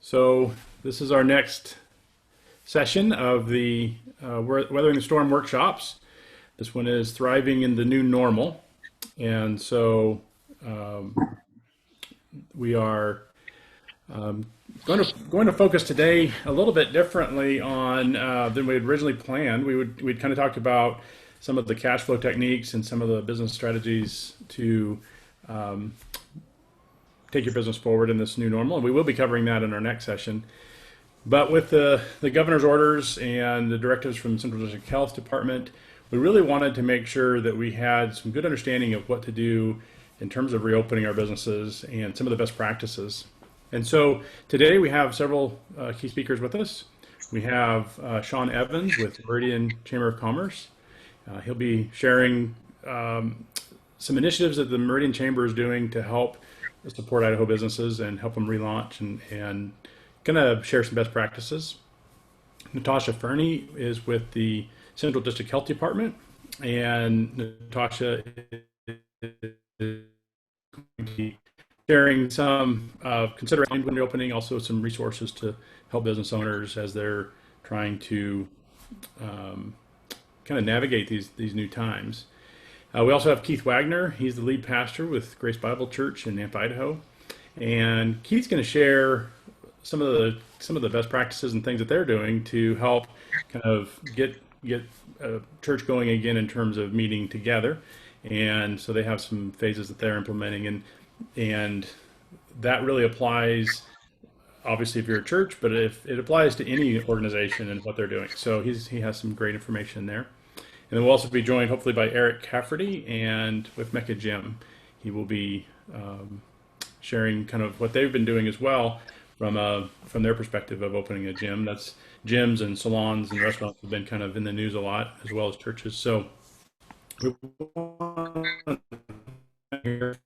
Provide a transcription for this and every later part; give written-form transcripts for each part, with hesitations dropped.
So this is our next session of the Weathering the Storm workshops. This one is Thriving in the New Normal. And so we are going to focus today a little bit differently on than we had originally planned. We'd kind of talked about some of the cash flow techniques and some of the business strategies to take your business forward in this new normal. And we will be covering that in our next session. But with the governor's orders and the directives from the Central District Health Department, we really wanted to make sure that we had some good understanding of what to do in terms of reopening our businesses and some of the best practices. And so today we have several key speakers with us. We have Sean Evans with Meridian Chamber of Commerce. He'll be sharing some initiatives that the Meridian Chamber is doing to help support Idaho businesses and help them relaunch and kind of share some best practices. Natasha Fernie is with the Central District Health Department, and Natasha is sharing some consideration when reopening, also some resources to help business owners as they're trying to kind of navigate these new times. We also have Keith Wagner. He's the lead pastor with Grace Bible Church in Nampa, Idaho, and Keith's going to share some of the best practices and things that they're doing to help kind of get church going again in terms of meeting together. And so they have some phases that they're implementing, and that really applies, obviously, if you're a church, but if it applies to any organization and what they're doing. So he has some great information there. And then we'll also be joined hopefully by Eric Cafferty and with Mecca Gym. He will be sharing kind of what they've been doing as well from their perspective of opening a gym. That's gyms and salons and restaurants have been kind of in the news a lot, as well as churches. So we want to hear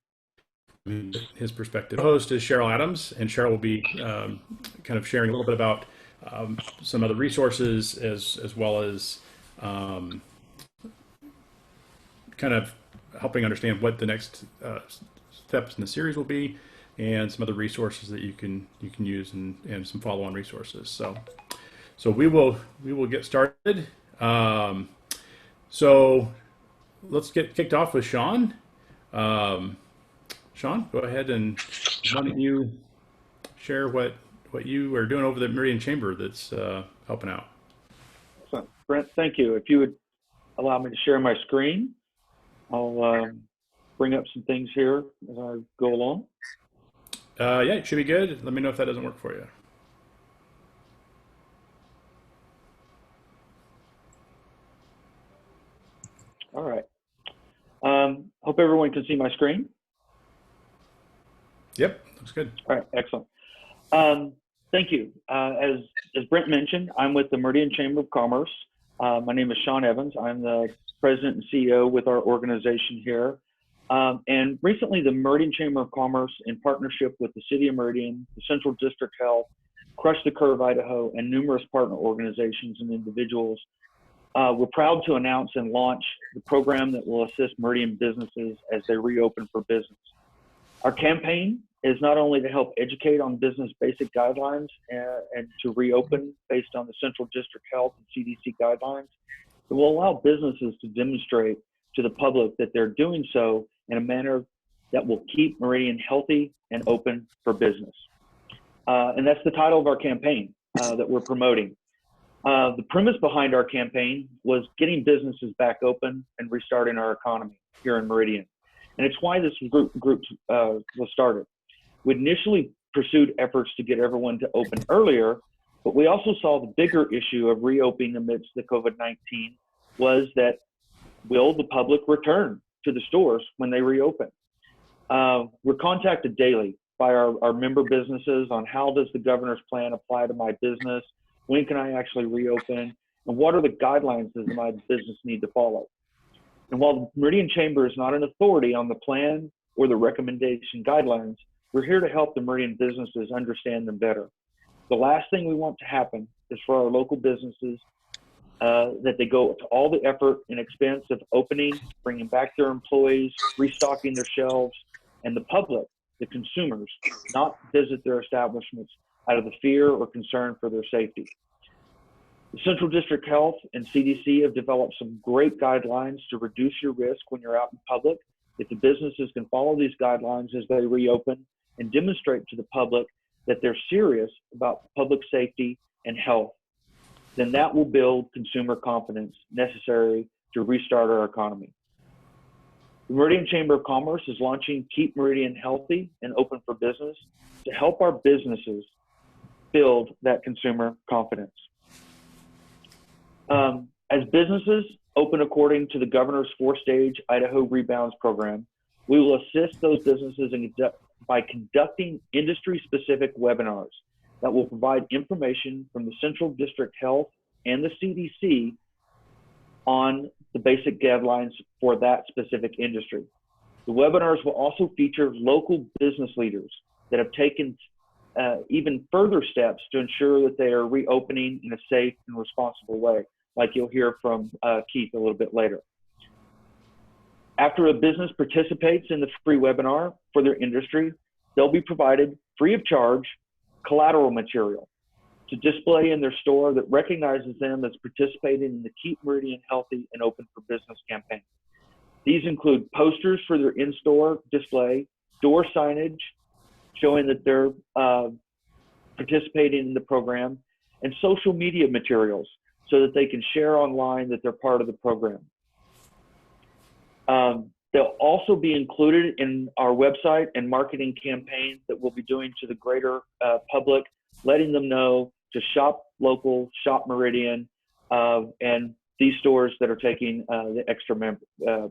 his perspective. The host is Cheryl Adams, and Cheryl will be kind of sharing a little bit about some other resources as well as kind of helping understand what the next steps in the series will be, and some other resources that you can use and some follow-on resources. So we will get started. So let's get kicked off with Sean. Sean, go ahead, and why don't you share what you are doing over the Meridian Chamber that's helping out. So, Brent, thank you. If you would allow me to share my screen, I'll bring up some things here as I go along. Yeah, it should be good. Let me know if that doesn't work for you. All right. Hope everyone can see my screen. Yep, looks good. All right, excellent. Thank you. As Brent mentioned, I'm with the Meridian Chamber of Commerce. My name is Sean Evans. I'm the president and CEO with our organization here. And recently, the Meridian Chamber of Commerce, in partnership with the City of Meridian, the Central District Health, Crush the Curve Idaho, and numerous partner organizations and individuals, we're proud to announce and launch the program that will assist Meridian businesses as they reopen for business. Our campaign is not only to help educate on business basic guidelines and to reopen based on the Central District Health and CDC guidelines, it will allow businesses to demonstrate to the public that they're doing so in a manner that will keep Meridian healthy and open for business. And that's the title of our campaign that we're promoting. The premise behind our campaign was getting businesses back open and restarting our economy here in Meridian. And it's why this group was started. We initially pursued efforts to get everyone to open earlier, but we also saw the bigger issue of reopening amidst the COVID-19 was that will the public return to the stores when they reopen? We're contacted daily by our member businesses on how does the governor's plan apply to my business? When can I actually reopen? And what are the guidelines that my business need to follow? And while the Meridian Chamber is not an authority on the plan or the recommendation guidelines, we're here to help the Meridian businesses understand them better. The last thing we want to happen is for our local businesses that they go to all the effort and expense of opening, bringing back their employees, restocking their shelves, and the public the consumers, not visit their establishments out of the fear or concern for their safety. The Central District Health and CDC have developed some great guidelines to reduce your risk when you're out in public. If the businesses can follow these guidelines as they reopen and demonstrate to the public that they're serious about public safety and health, then that will build consumer confidence necessary to restart our economy. The Meridian Chamber of Commerce is launching Keep Meridian Healthy and Open for Business to help our businesses build that consumer confidence. As businesses open according to the governor's 4-stage Idaho Rebounds program, we will assist those businesses by conducting industry-specific webinars that will provide information from the Central District Health and the CDC on the basic guidelines for that specific industry. The webinars will also feature local business leaders that have taken even further steps to ensure that they are reopening in a safe and responsible way, like you'll hear from Keith a little bit later. After a business participates in the free webinar for their industry, they'll be provided free of charge collateral material to display in their store that recognizes them as participating in the Keep Meridian Healthy and Open for Business campaign. These include posters for their in-store display, door signage showing that they're participating in the program, and social media materials so that they can share online that they're part of the program. They'll also be included in our website and marketing campaigns that we'll be doing to the greater public, letting them know to shop local, shop Meridian, and these stores that are taking the extra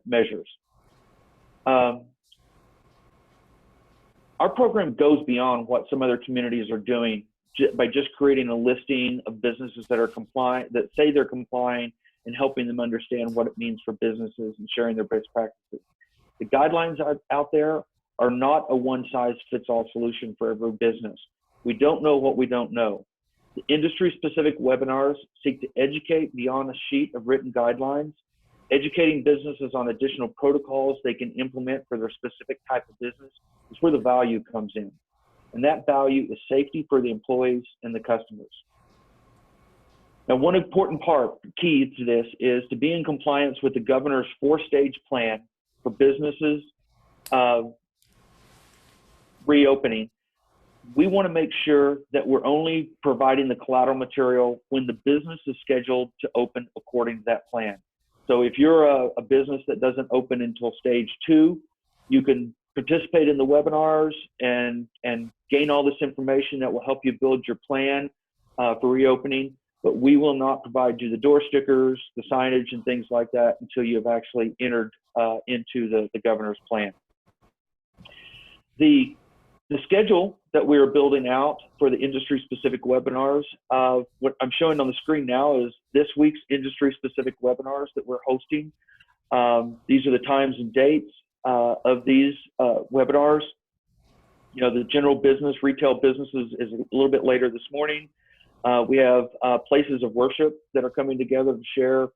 measures. Our program goes beyond what some other communities are doing by just creating a listing of businesses that are compliant, that say they're complying, and helping them understand what it means for businesses and sharing their best practices. The guidelines out there are not a one-size-fits-all solution for every business. We don't know what we don't know. The industry-specific webinars seek to educate beyond a sheet of written guidelines, educating businesses on additional protocols they can implement for their specific type of business is where the value comes in. And that value is safety for the employees and the customers. Now, one important part, key to this, is to be in compliance with the governor's 4-stage plan for businesses reopening. We want to make sure that we're only providing the collateral material when the business is scheduled to open according to that plan. So if you're a business that doesn't open until stage 2, you can participate in the webinars and gain all this information that will help you build your plan for reopening, but we will not provide you the door stickers, the signage, and things like that until you have actually entered into the governor's plan. The schedule that we are building out for the industry-specific webinars, what I'm showing on the screen now is this week's industry-specific webinars that we're hosting. These are the times and dates of these webinars. You know, the general business, retail businesses is a little bit later this morning. We have places of worship that are coming together to share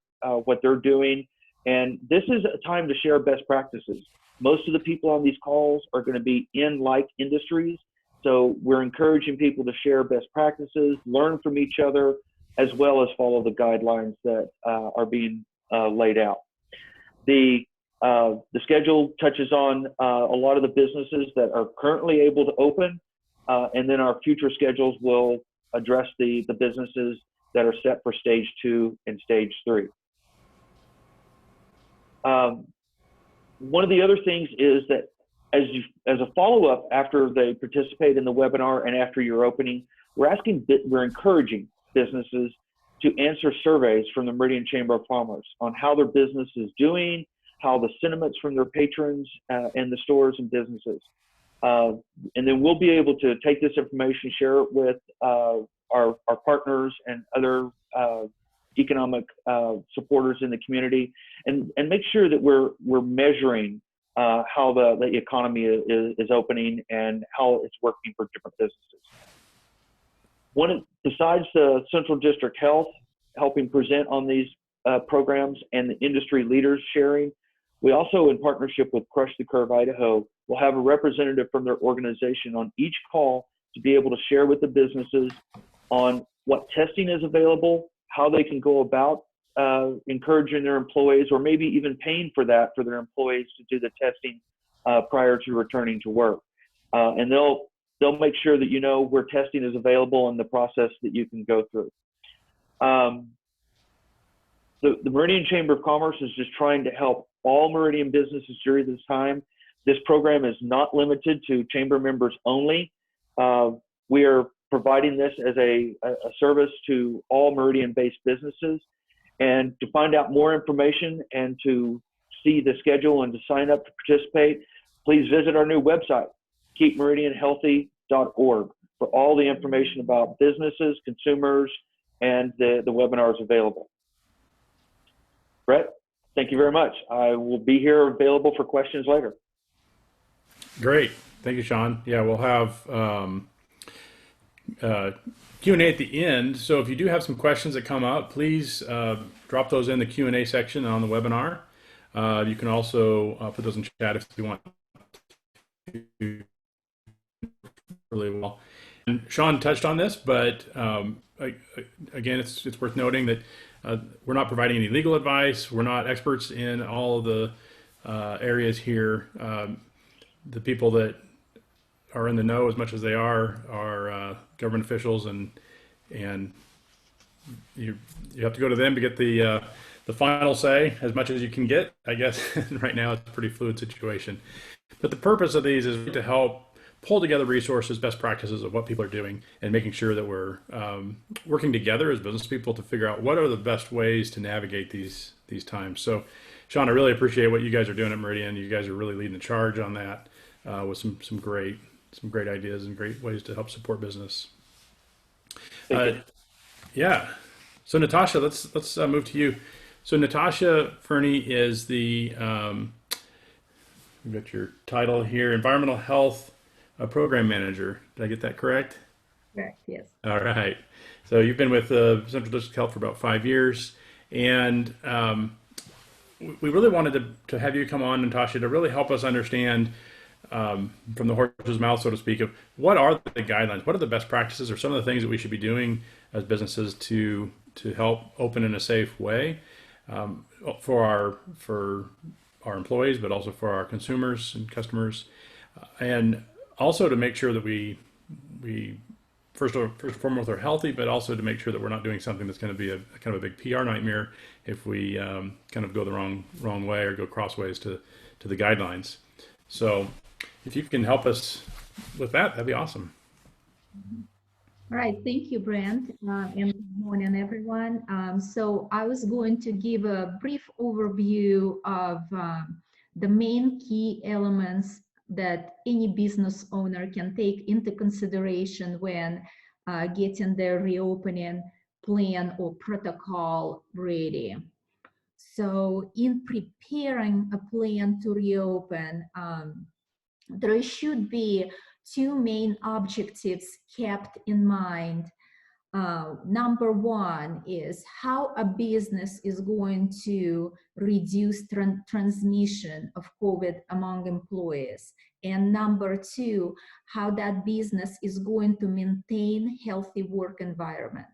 what they're doing. And this is a time to share best practices. Most of the people on these calls are going to be in like industries. So we're encouraging people to share best practices, learn from each other, as well as follow the guidelines that are being laid out. The schedule touches on a lot of the businesses that are currently able to open, and then our future schedules will address the businesses that are set for stage 2 and stage 3. One of the other things is that as a follow-up after they participate in the webinar and after your opening, we're encouraging businesses to answer surveys from the Meridian Chamber of Commerce on how their business is doing, how the sentiments from their patrons and the stores and businesses. And then we'll be able to take this information, share it with our partners and other economic supporters in the community, and make sure that we're measuring how the economy is opening and how it's working for different businesses. Besides the Central District Health helping present on these programs and the industry leaders sharing, We also, in partnership with Crush the Curve Idaho, will have a representative from their organization on each call to be able to share with the businesses on what testing is available, how they can go about encouraging their employees, or maybe even paying for that for their employees to do the testing prior to returning to work. And they'll make sure that you know where testing is available and the process that you can go through. The Meridian Chamber of Commerce is just trying to help all Meridian businesses during this time. This program is not limited to chamber members only. We are providing this as a service to all Meridian-based businesses. And to find out more information and to see the schedule and to sign up to participate, please visit our new website, keepmeridianhealthy.org, for all the information about businesses, consumers, and the webinars available. Brett, thank you very much. I will be here available for questions later. Great. Thank you, Sean. Yeah, we'll have Q&A at the end. So if you do have some questions that come up, please drop those in the Q&A section on the webinar. You can also put those in chat if you want to. Really well. And Sean touched on this, but again, it's worth noting that we're not providing any legal advice. We're not experts in all of the areas here. The people that are in the know as much as they are government officials, and you have to go to them to get the final say as much as you can get, I guess. Right now it's a pretty fluid situation. But the purpose of these is to help pull together resources, best practices of what people are doing, and making sure that we're working together as business people to figure out what are the best ways to navigate these times. So, Sean, I really appreciate what you guys are doing at Meridian. You guys are really leading the charge on that with some great ideas and great ways to help support business. Yeah. So Natasha, let's move to you. So Natasha Fernie is the we've got your title here, Environmental Health Program Manager. Did I get that correct? Correct, yes. All right. So you've been with Central District Health for about 5 years, and we really wanted to have you come on, Natasha, to really help us understand from the horse's mouth, so to speak, of what are the guidelines, what are the best practices, or some of the things that we should be doing as businesses to help open in a safe way for our employees, but also for our consumers and customers, and also to make sure that we first and foremost are healthy, but also to make sure that we're not doing something that's going to be a kind of a big PR nightmare if we kind of go the wrong way or go crossways to the guidelines. So if you can help us with that, that'd be awesome. All right, thank you, Brent, and good morning, everyone. So I was going to give a brief overview of the main key elements that any business owner can take into consideration when getting their reopening plan or protocol ready. So in preparing a plan to reopen, there should be two main objectives kept in mind. Number one is how a business is going to reduce transmission of COVID among employees. And number two, how that business is going to maintain healthy work environment.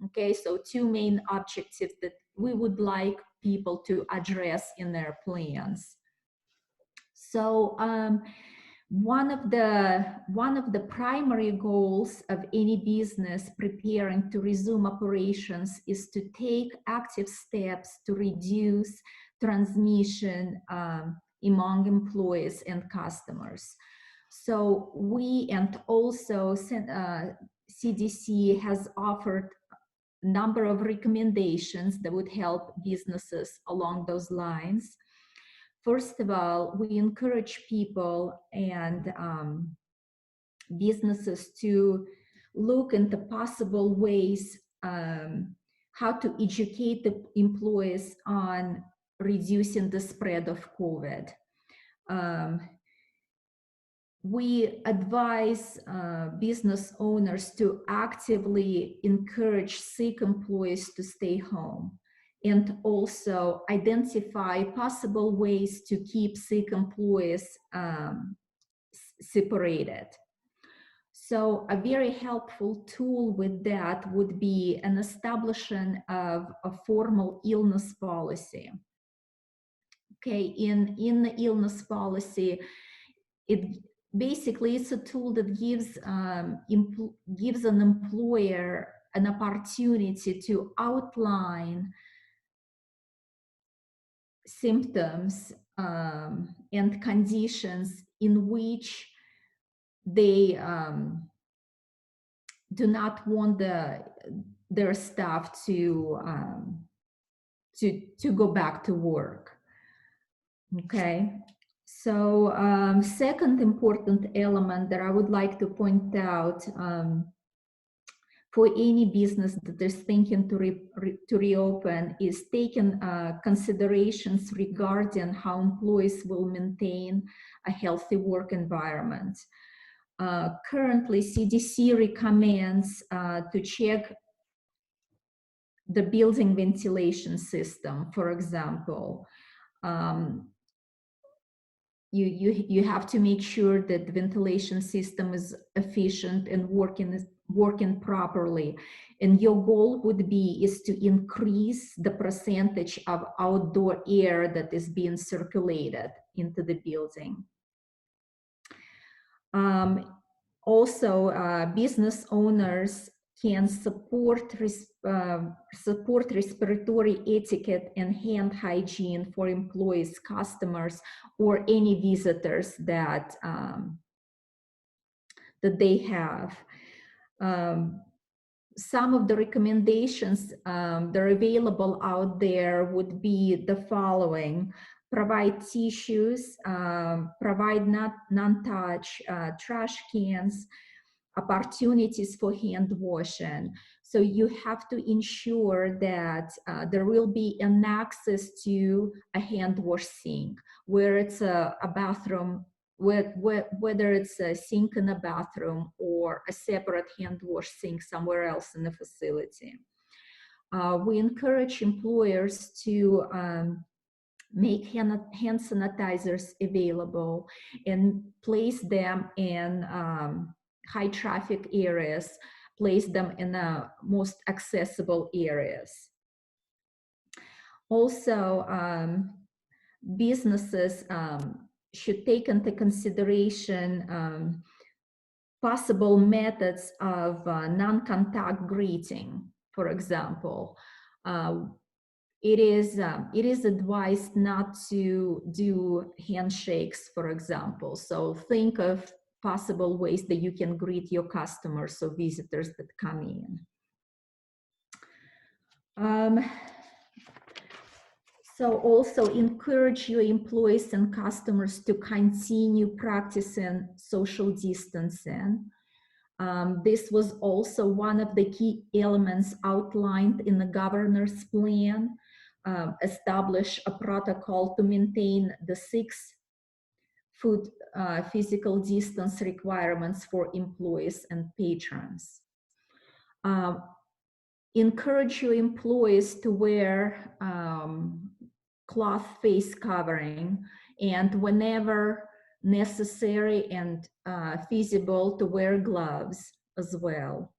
Okay, so two main objectives that we would like people to address in their plans. So one of the primary goals of any business preparing to resume operations is to take active steps to reduce transmission among employees and customers. So we, and also CDC has offered a number of recommendations that would help businesses along those lines. First of all, we encourage people and businesses to look into possible ways how to educate the employees on reducing the spread of COVID. We advise business owners to actively encourage sick employees to stay home. and also identify possible ways to keep sick employees separated. So a very helpful tool with that would be an establishment of a formal illness policy. Okay, in the illness policy, it basically is a tool that gives an employer an opportunity to outline symptoms and conditions in which they do not want their staff to go back to work. Okay, so second important element that I would like to point out for any business that is thinking to reopen is taking considerations regarding how employees will maintain a healthy work environment. Currently, CDC recommends to check the building ventilation system, for example. You have to make sure that the ventilation system is efficient and working properly. And your goal would be is to increase the percentage of outdoor air that is being circulated into the building. Also, business owners can support respiratory etiquette and hand hygiene for employees, customers, or any visitors that they have. Some of the recommendations that are available out there would be the following: provide tissues, provide non-touch trash cans, opportunities for hand washing. So you have to ensure that there will be an access to a hand wash sink, where it's a bathroom, whether it's a sink in a bathroom or a separate hand wash sink somewhere else in the facility. We encourage employers to make hand sanitizers available and place them in high traffic areas, place them in the most accessible areas. Also, businesses should take into consideration possible methods of non-contact greeting. For example, it is advised not to do handshakes, for example. So think of possible ways that you can greet your customers or visitors that come in. So also encourage your employees and customers to continue practicing social distancing. This was also one of the key elements outlined in the governor's plan. Establish a protocol to maintain the 6 foot physical distance requirements for employees and patrons. Encourage your employees to wear cloth face covering, and whenever necessary and feasible, to wear gloves as well.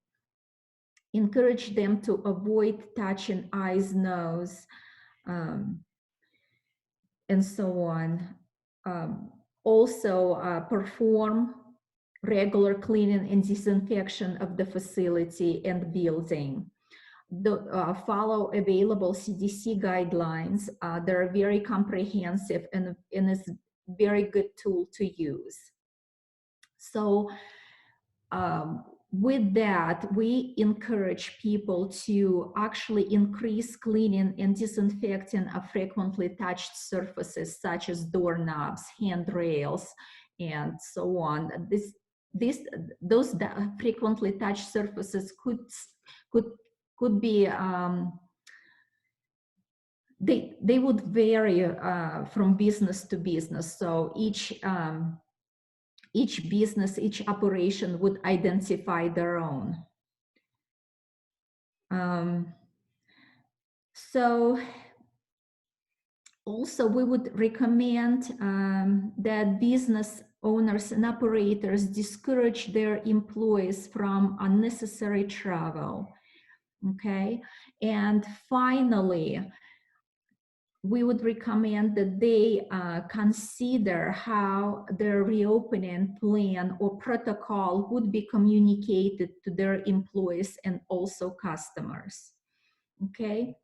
Encourage them to avoid touching eyes, nose, and so on. Also, perform regular cleaning and disinfection of the facility and building. Follow available CDC guidelines. They're very comprehensive and is a very good tool to use. So with that, we encourage people to actually increase cleaning and disinfecting of frequently touched surfaces such as doorknobs, handrails, and so on. Those frequently touched surfaces could be they would vary from business to business. So each business, each operation would identify their own. So also we would recommend that business owners and operators discourage their employees from unnecessary travel. Okay, and finally, we would recommend that they consider how their reopening plan or protocol would be communicated to their employees and also customers. Okay,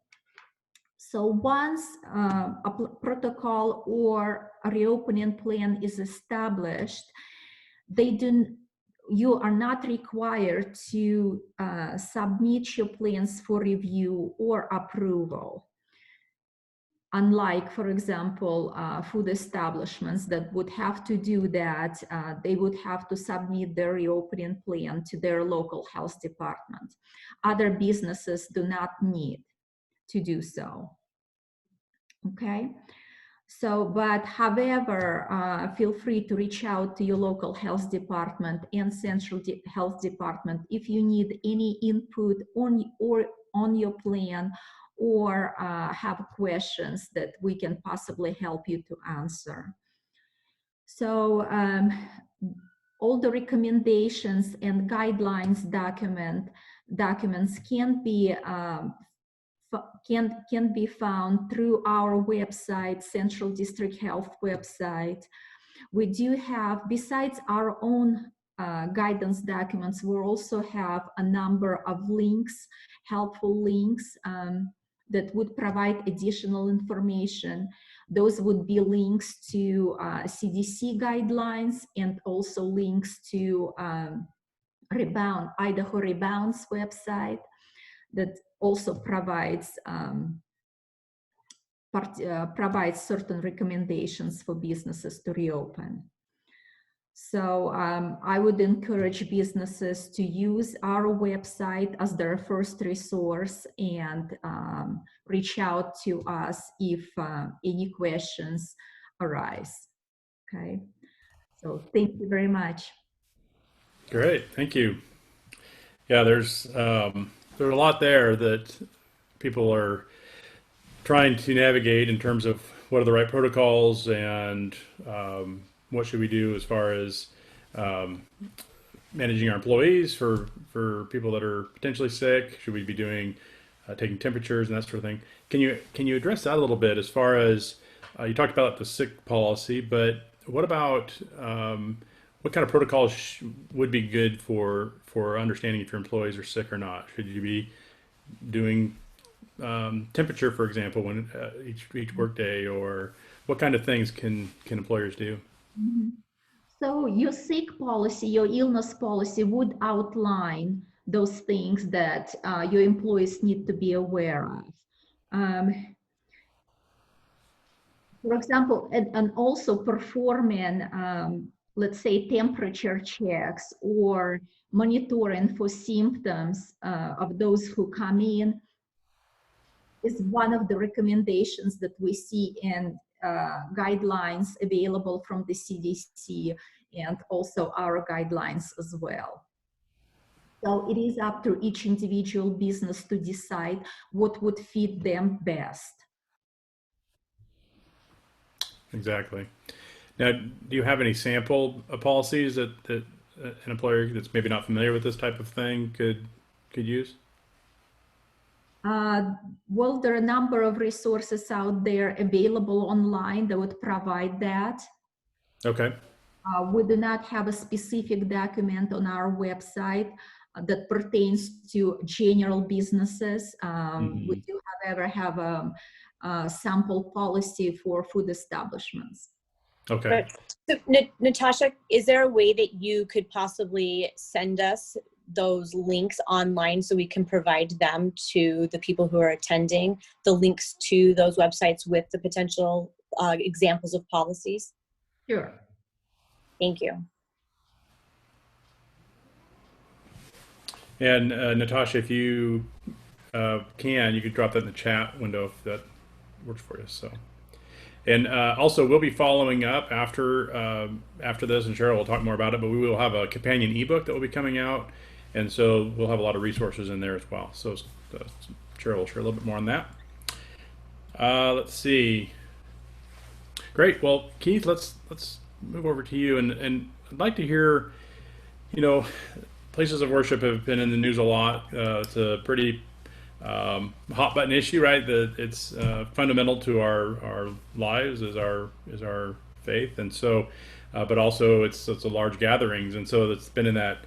so once a protocol or a reopening plan is established, you are not required to submit your plans for review or approval. Unlike, for example, food establishments that would have to do that, they would have to submit their reopening plan to their local health department. Other businesses do not need to do so. Okay, so but however, feel free to reach out to your local health department and central health department if you need any input on your plan or have questions that we can possibly help you to answer. So all the recommendations and guidelines documents can be found through our website, Central District Health website. We do have, besides our own guidance documents, we also have a number of links, helpful links that would provide additional information. Those would be links to CDC guidelines and also links to Idaho Rebound's website that also provides certain recommendations for businesses to reopen. So I would encourage businesses to use our website as their first resource and reach out to us if any questions arise. Okay, so thank you very much. Great, thank you. Yeah, there's a lot there that people are trying to navigate in terms of what are the right protocols and what should we do as far as managing our employees for people that are potentially sick. Should we be doing taking temperatures and that sort of thing? Can you address that a little bit as far as you talked about the sick policy, but what about what kind of protocols would be good for understanding if your employees are sick or not? Should you be doing temperature, for example, when each workday, or what kind of things can employers do? Mm-hmm. So your sick policy, your illness policy would outline those things that your employees need to be aware of. For example, and also performing, let's say, temperature checks or monitoring for symptoms of those who come in is one of the recommendations that we see in guidelines available from the CDC and also our guidelines as well. So it is up to each individual business to decide what would fit them best. Exactly. Now, do you have any sample policies that an employer that's maybe not familiar with this type of thing could use? Well, there are a number of resources out there available online that would provide that. Okay. We do not have a specific document on our website that pertains to general businesses. We do, however, have a sample policy for food establishments. Okay. So, Natasha, is there a way that you could possibly send us those links online so we can provide them to the people who are attending, the links to those websites with the potential examples of policies? Sure. Thank you. And Natasha, if you you could drop that in the chat window if that works for you. So, and also we'll be following up after this, and Cheryl will talk more about it. But we will have a companion ebook that will be coming out, and so we'll have a lot of resources in there as well. So Cheryl will share a little bit more on that. Let's see. Great. Well, Keith, let's move over to you, and I'd like to hear. You know, places of worship have been in the news a lot. It's a pretty hot button issue, right? It's fundamental to our lives is our faith, and so, but also it's a large gatherings, and so it's been in that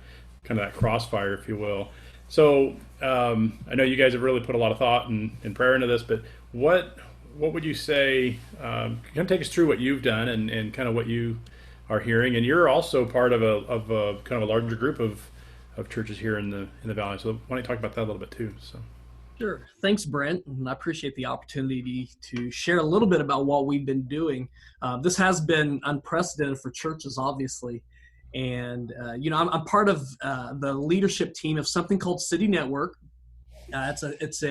kind of that crossfire, if you will. So I know you guys have really put a lot of thought and prayer into this, but what would you say? Kind of take us through what you've done and kind of what you are hearing, and you're also part of a kind of a larger group of churches here in the valley. So why don't you talk about that a little bit too? So. Sure. Thanks, Brent. And I appreciate the opportunity to share a little bit about what we've been doing. This has been unprecedented for churches, obviously. And, I'm part of the leadership team of something called City Network. It's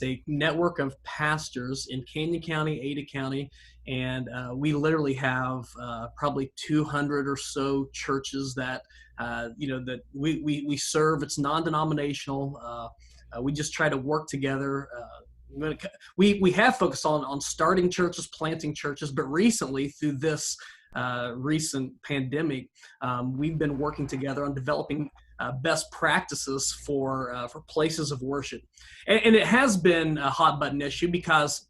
a network of pastors in Canyon County, Ada County, and we literally have probably 200 or so churches that that we serve. It's non-denominational. We just try to work together. We have focused on starting churches, planting churches, but recently through this recent pandemic, we've been working together on developing best practices for places of worship. And it has been a hot button issue because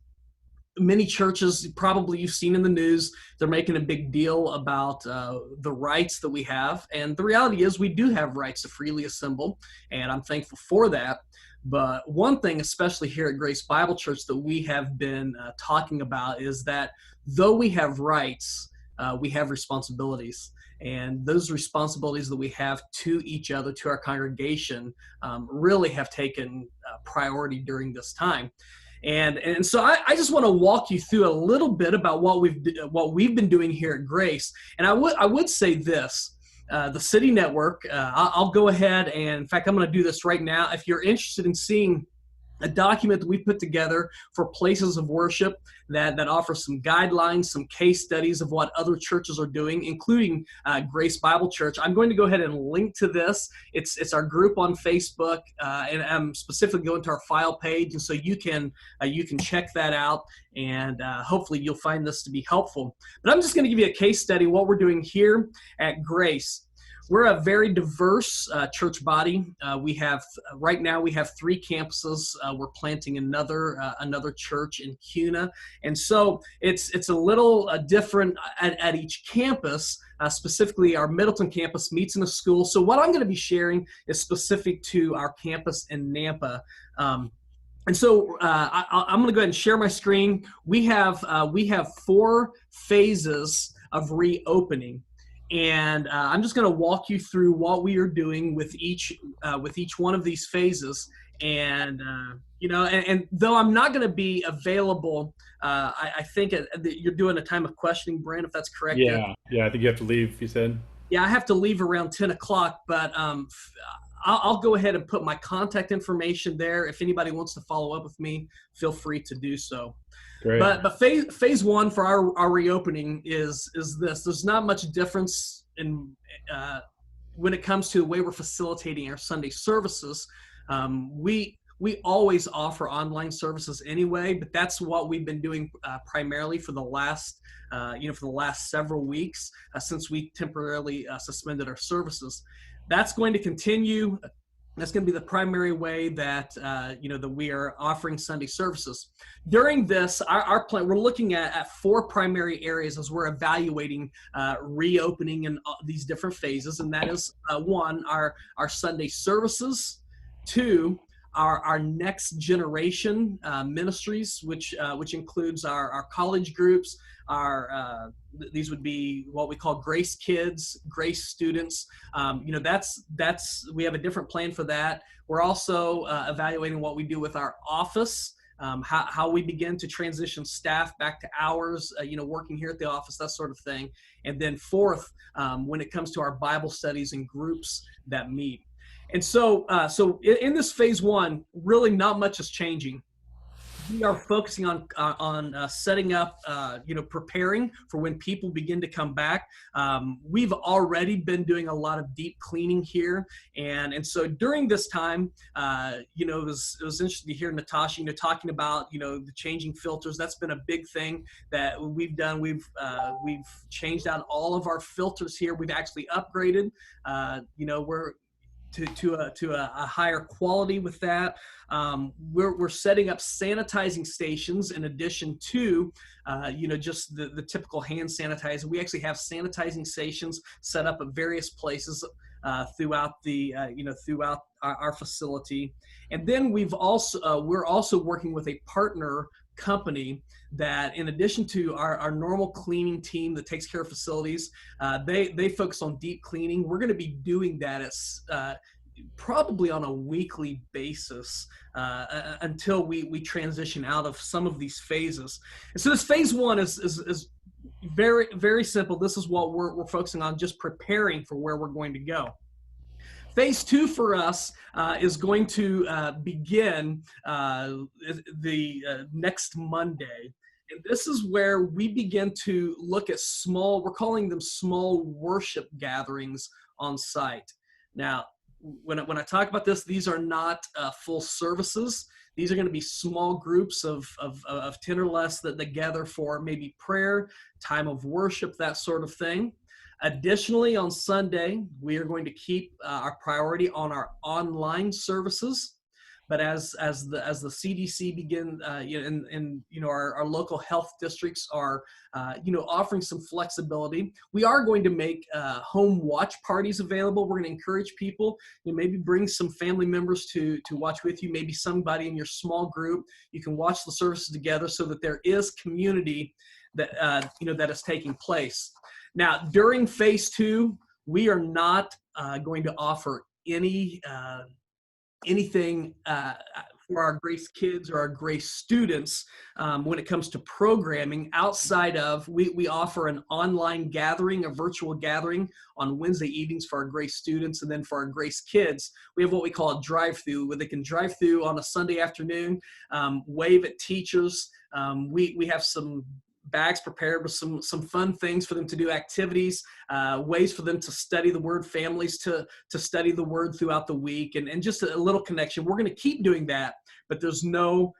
many churches, probably you've seen in the news, they're making a big deal about the rights that we have. And the reality is we do have rights to freely assemble, and I'm thankful for that. But one thing, especially here at Grace Bible Church, that we have been talking about is that though we have rights, we have responsibilities. And those responsibilities that we have to each other, to our congregation, really have taken priority during this time. And so I just want to walk you through a little bit about what we've been doing here at Grace. And I would say this. The City Network, I'll go ahead and, in fact, I'm going to do this right now. If you're interested in seeing a document that we put together for places of worship that offers some guidelines, some case studies of what other churches are doing, including Grace Bible Church, I'm going to go ahead and link to this. It's our group on Facebook, and I'm specifically going to our file page, and so you can check that out, and hopefully you'll find this to be helpful. But I'm just going to give you a case study of what we're doing here at Grace. We're a very diverse church body. Right now we have 3 campuses. We're planting another church in Cuna, and so it's a little different at each campus. Specifically, our Middleton campus meets in a school. So what I'm going to be sharing is specific to our campus in Nampa. And so I'm going to go ahead and share my screen. We have 4 phases of reopening. And I'm just going to walk you through what we are doing with each one of these phases. And and though I'm not going to be available, I think you're doing a time of questioning, Brent, if that's correct. Yeah, I think you have to leave. You said. Yeah, I have to leave around 10 o'clock, but I'll go ahead and put my contact information there. If anybody wants to follow up with me, feel free to do so. Great. But phase 1 for our reopening is this. There's not much difference in when it comes to the way we're facilitating our Sunday services. We always offer online services anyway, but that's what we've been doing primarily for the last several weeks since we temporarily suspended our services. That's going to continue. That's going to be the primary way that that we are offering Sunday services. During this, our plan, we're looking at 4 primary areas as we're evaluating reopening in these different phases, and that is 1, our Sunday services, 2, our next generation ministries, which includes our college groups. These would be what we call Grace Kids, Grace students. We have a different plan for that. We're also evaluating what we do with our office, how we begin to transition staff back to hours, working here at the office, that sort of thing. And then 4th, when it comes to our Bible studies and groups that meet. And so in this phase 1, really not much is changing. we are focusing on setting up, preparing for when people begin to come back. We've already been doing a lot of deep cleaning here, and so during this time, it was interesting to hear Natasha, talking about the changing filters. That's been a big thing that we've done. We've changed out all of our filters here. We've actually upgraded. We're to a higher quality with that. We're setting up sanitizing stations in addition to just the typical hand sanitizer. We actually have sanitizing stations set up at various places throughout our facility. And then we're also working with a partner company that, in addition to our normal cleaning team that takes care of facilities, they focus on deep cleaning. We're going to be doing that probably on a weekly basis until we transition out of some of these phases. And so this phase one is very, very simple. This is what we're focusing on, just preparing for where we're going to go. Phase two for us is going to begin the next Monday. And this is where we begin to look at we're calling them small worship gatherings on site. Now, when I talk about this, these are not full services. These are going to be small groups of 10 or less that gather for maybe prayer, time of worship, that sort of thing. Additionally, on Sunday, we are going to keep our priority on our online services. But as the CDC begin, our local health districts are, offering some flexibility, we are going to make home watch parties available. We're going to encourage people, maybe bring some family members to watch with you, maybe somebody in your small group. You can watch the services together so that there is community that, that is taking place. Now, during phase two, we are not going to offer anything for our Grace kids or our Grace students when it comes to programming outside of, we offer an online gathering, a virtual gathering on Wednesday evenings for our Grace students, and then for our Grace kids, we have what we call a drive-through, where they can drive through on a Sunday afternoon, wave at teachers. We have some bags prepared with some fun things for them to do, activities, ways for them to study the word, families to study the word throughout the week, and just a little connection. We're going to keep doing that, but there's no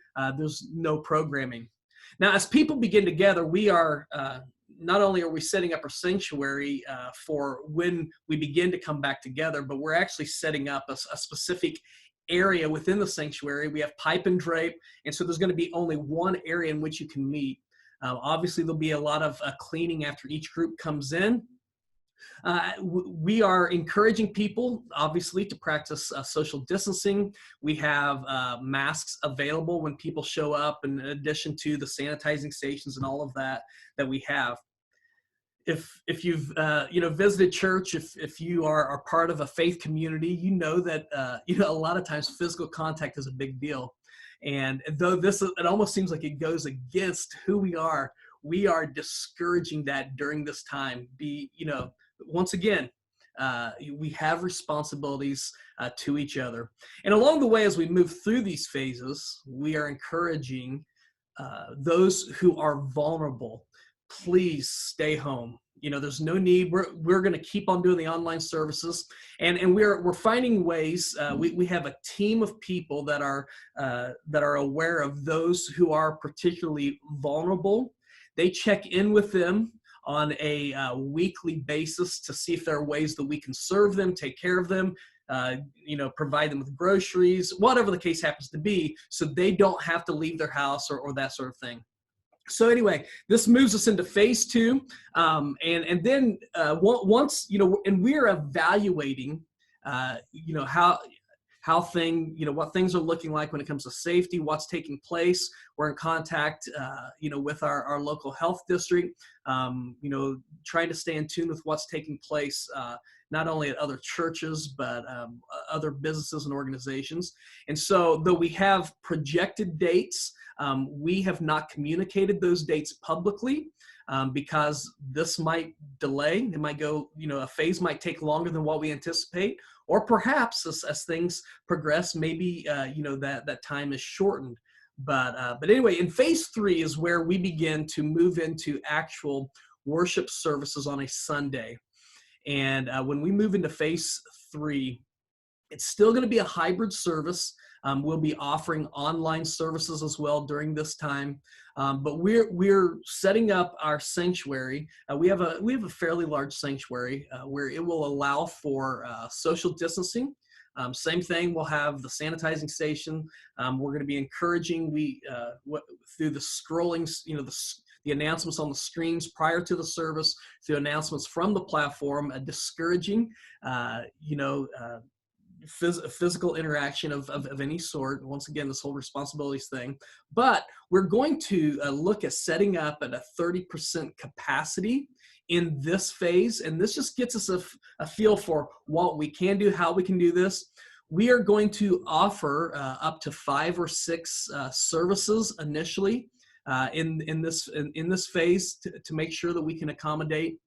programming. Now, as people begin to gather, we are not only are we setting up our sanctuary for when we begin to come back together, but we're actually setting up a specific area within the sanctuary. We have pipe and drape, and so there's going to be only one area in which you can meet. Obviously, there'll be a lot of cleaning after each group comes in. We are encouraging people, obviously, to practice social distancing. We have masks available when people show up, in addition to the sanitizing stations and all of that we have. If you've visited church, if you are part of a faith community, you know that a lot of times physical contact is a big deal. And though it almost seems like it goes against who we are discouraging that during this time. Once again, we have responsibilities to each other. And along the way, as we move through these phases, we are encouraging those who are vulnerable, please stay home. There's no need. We're going to keep on doing the online services, and we're finding ways. We have a team of people that are aware of those who are particularly vulnerable. They check in with them on a weekly basis to see if there are ways that we can serve them, take care of them, provide them with groceries, whatever the case happens to be, so they don't have to leave their house or that sort of thing. So anyway, this moves us into phase two, and then once and we're evaluating, what things are looking like when it comes to safety, what's taking place. We're in contact, with our local health district, trying to stay in tune with what's taking place, not only at other churches, but other businesses and organizations. And so though we have projected dates, we have not communicated those dates publicly because this might delay. It might go, a phase might take longer than what we anticipate, or perhaps as things progress, maybe, that time is shortened. But anyway, in phase 3 is where we begin to move into actual worship services on a Sunday. And when we move into phase 3, it's still going to be a hybrid service. We'll be offering online services as well during this time, but we're setting up our sanctuary. We have a fairly large sanctuary where it will allow for social distancing. Same thing. We'll have the sanitizing station. We're going to be encouraging through the scrolling, the announcements on the screens prior to the service, through announcements from the platform, discouraging, physical interaction of any sort. Once again, this whole responsibilities thing. But we're going to look at setting up at a 30% capacity in this phase. And this just gets us a feel for what we can do, how we can do this. We are going to offer up to 5 or 6 services initially in this phase to make sure that we can accommodate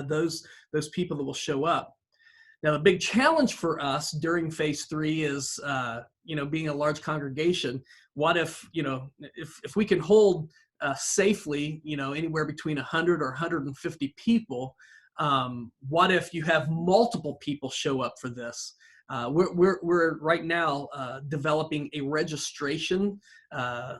those people that will show up. Now, the big challenge for us during phase 3 is, being a large congregation. What if we can hold safely, anywhere between 100 or 150 people? What if you have multiple people show up for this? We're right now developing a registration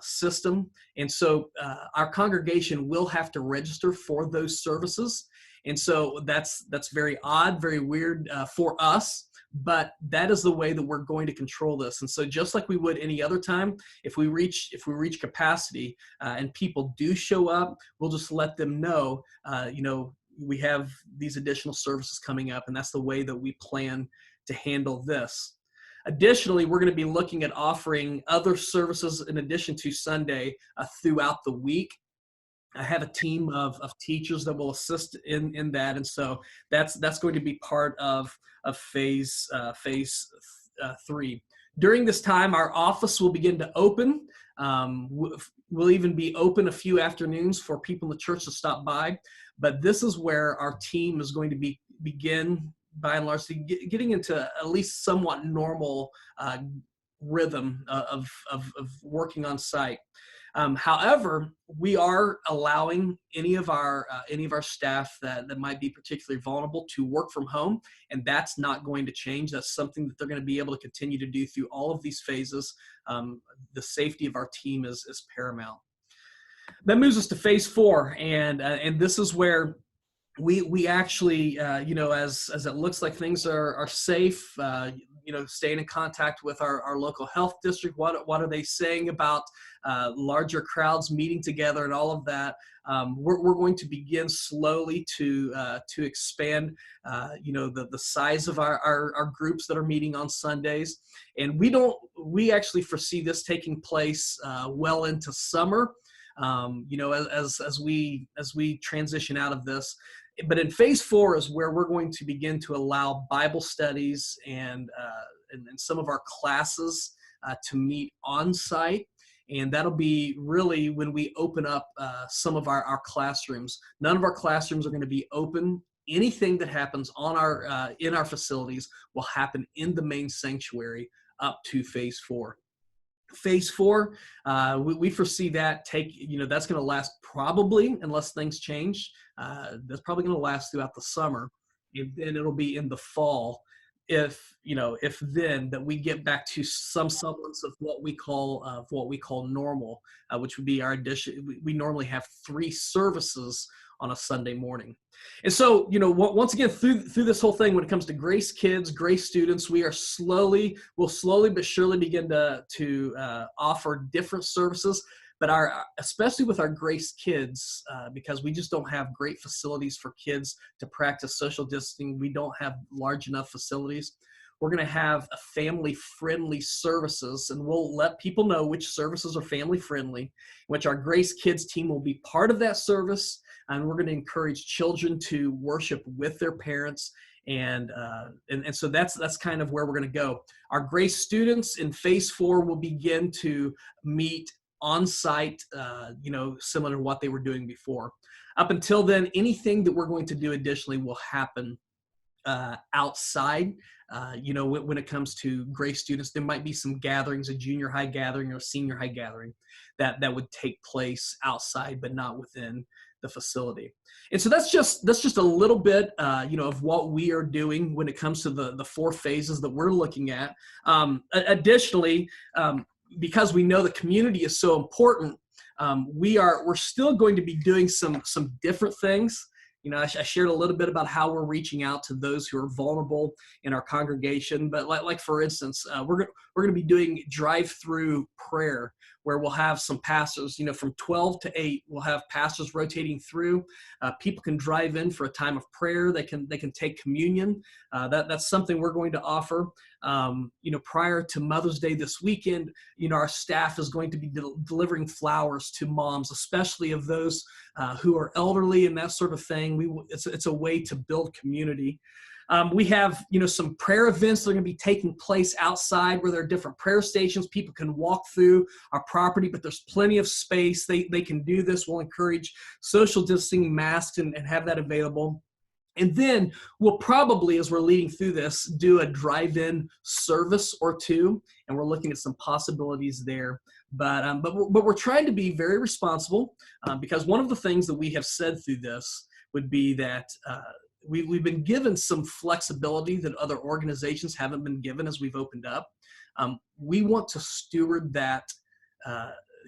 system, and so our congregation will have to register for those services. And so that's very odd, very weird for us, but that is the way that we're going to control this. And so just like we would any other time, if we reach capacity and people do show up, we'll just let them know, we have these additional services coming up, and that's the way that we plan to handle this. Additionally, we're going to be looking at offering other services in addition to Sunday throughout the week. I have a team of teachers that will assist in that, and so that's going to be part of phase 3. During this time, our office will begin to open. We'll even be open a few afternoons for people in the church to stop by. But this is where our team is going to begin, by and large, getting into at least somewhat normal rhythm of working on site. However, we are allowing any of our staff that might be particularly vulnerable to work from home, and that's not going to change. That's something that they're going to be able to continue to do through all of these phases. The safety of our team is paramount. That moves us to phase 4, and this is where we actually, as it looks like things are safe, staying in contact with our local health district. What are they saying about larger crowds meeting together and all of that? We're going to begin slowly to expand, the size of our groups that are meeting on Sundays. And we actually foresee this taking place well into summer. As we transition out of this. But in phase 4 is where we're going to begin to allow Bible studies and some of our classes to meet on site. And that'll be really when we open up some of our classrooms. None of our classrooms are going to be open. Anything that happens on in our facilities will happen in the main sanctuary up to phase 4. Phase 4, we foresee that that's going to last probably, unless things change, that's probably going to last throughout the summer, and then it'll be in the fall. If then that we get back to some semblance of what we call normal, which would be our addition. We normally have 3 services on a Sunday morning. And so, once again, through this whole thing, when it comes to Grace Kids, Grace students, we'll slowly but surely begin to offer different services. But especially with our Grace Kids, because we just don't have great facilities for kids to practice social distancing. We don't have large enough facilities. We're going to have a family-friendly services, and we'll let people know which services are family-friendly, which our Grace Kids team will be part of that service, and we're going to encourage children to worship with their parents, and so that's kind of where we're going to go. Our Grace students in phase 4 will begin to meet on site, similar to what they were doing before. Up until then, anything that we're going to do additionally will happen outside. When it comes to Grace students, there might be some gatherings, a junior high gathering or a senior high gathering that would take place outside, but not within the facility. And so that's just a little bit, of what we are doing when it comes to the 4 phases that we're looking at. Additionally, because we know the community is so important, we're still going to be doing some different things. I shared a little bit about how we're reaching out to those who are vulnerable in our congregation. But like for instance, we're going to be doing drive-through prayer, where we'll have some pastors, from 12 to 8, we'll have pastors rotating through. People can drive in for a time of prayer. They can take communion. That's something we're going to offer. Prior to Mother's Day this weekend, our staff is going to be delivering flowers to moms, especially of those who are elderly and that sort of thing. It's a way to build community. We have, some prayer events that are going to be taking place outside, where there are different prayer stations. People can walk through our property, but there's plenty of space. They can do this. We'll encourage social distancing, masks, and have that available. And then we'll probably, as we're leading through this, do a drive-in service or 2, and we're looking at some possibilities there. But we're trying to be very responsible, because one of the things that we have said through this would be that we've been given some flexibility that other organizations haven't been given as we've opened up. We want to steward that,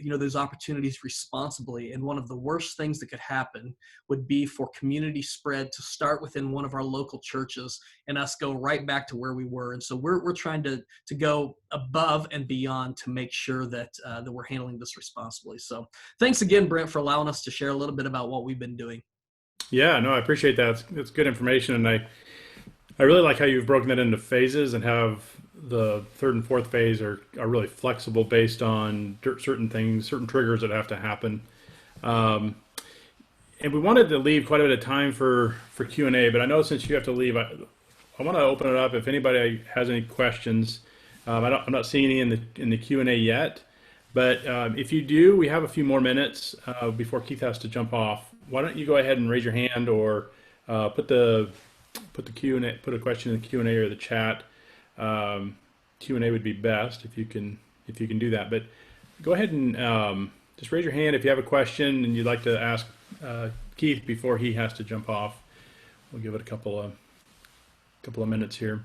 those opportunities responsibly. And one of the worst things that could happen would be for community spread to start within one of our local churches and us go right back to where we were. And so we're trying to go above and beyond to make sure that we're handling this responsibly. So thanks again, Brent, for allowing us to share a little bit about what we've been doing. Yeah, no, I appreciate that. It's good information, and I really like how you've broken that into phases and have the 3rd and 4th phase are really flexible based on certain things, certain triggers that have to happen. And we wanted to leave quite a bit of time for Q&A, but I know since you have to leave, I want to open it up if anybody has any questions. I'm not seeing any in the Q&A yet, but if you do, we have a few more minutes before Keith has to jump off. Why don't you go ahead and raise your hand, or put the Q&A, put a question in the Q&A or the chat. Q&A would be best if you can do that. But go ahead and just raise your hand if you have a question and you'd like to ask Keith before he has to jump off. We'll give it a couple of minutes here.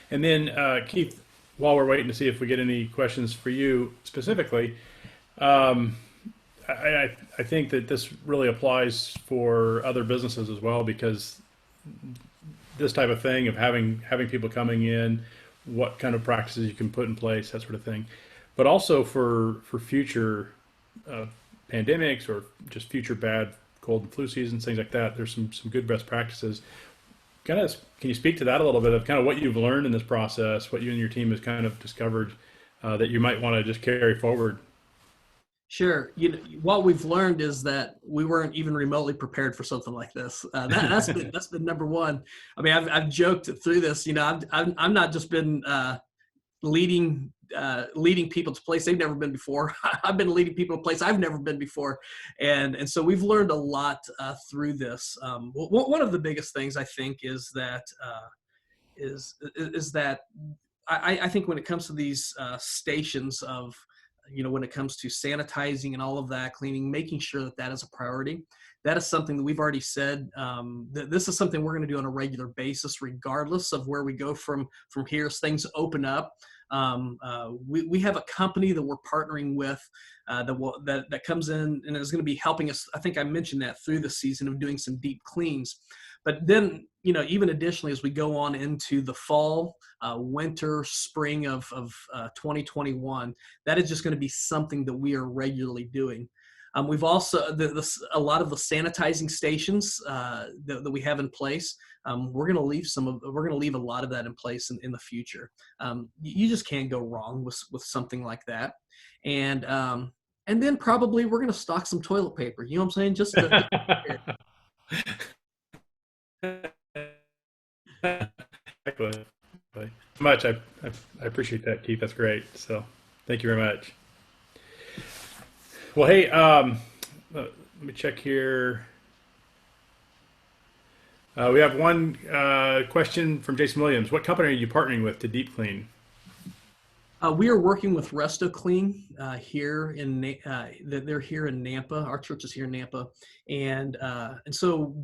And then Keith, while we're waiting to see if we get any questions for you specifically, I think that this really applies for other businesses as well, because this type of thing of having people coming in, what kind of practices you can put in place, that sort of thing, but also for future pandemics or just future bad cold and flu seasons, things like that. There's some good best practices. Can you speak to that a little bit of kind of what you've learned in this process, what you and your team has kind of discovered that you might want to just carry forward? Sure. What we've learned is that we weren't even remotely prepared for something like this. That's been number one. I mean, I've joked through this. I'm not just been leading people to place they've never been before. I've been leading people to place I've never been before, and so we've learned a lot through this. One of the biggest things I think is that I think when it comes to these stations of when it comes to sanitizing and all of that, cleaning, making sure that is a priority. That is something that we've already said. That this is something we're going to do on a regular basis, regardless of where we go from here as things open up. We have a company that we're partnering with that comes in and is going to be helping us. I think I mentioned that through the season of doing some deep cleans. But then, even additionally, as we go on into the fall, winter, spring of 2021, that is just going to be something that we are regularly doing. We've also, a lot of the sanitizing stations that we have in place, we're going to leave a lot of that in place in the future. You just can't go wrong with something like that. And then probably we're going to stock some toilet paper. You know what I'm saying? Just to Exactly. Much. I appreciate that, Keith. That's great. So thank you very much. Well, hey, let me check here. We have one question from Jason Williams. What company are you partnering with to deep clean? We are working with Resto Clean here in they're here in Nampa. Our church is here in Nampa, and so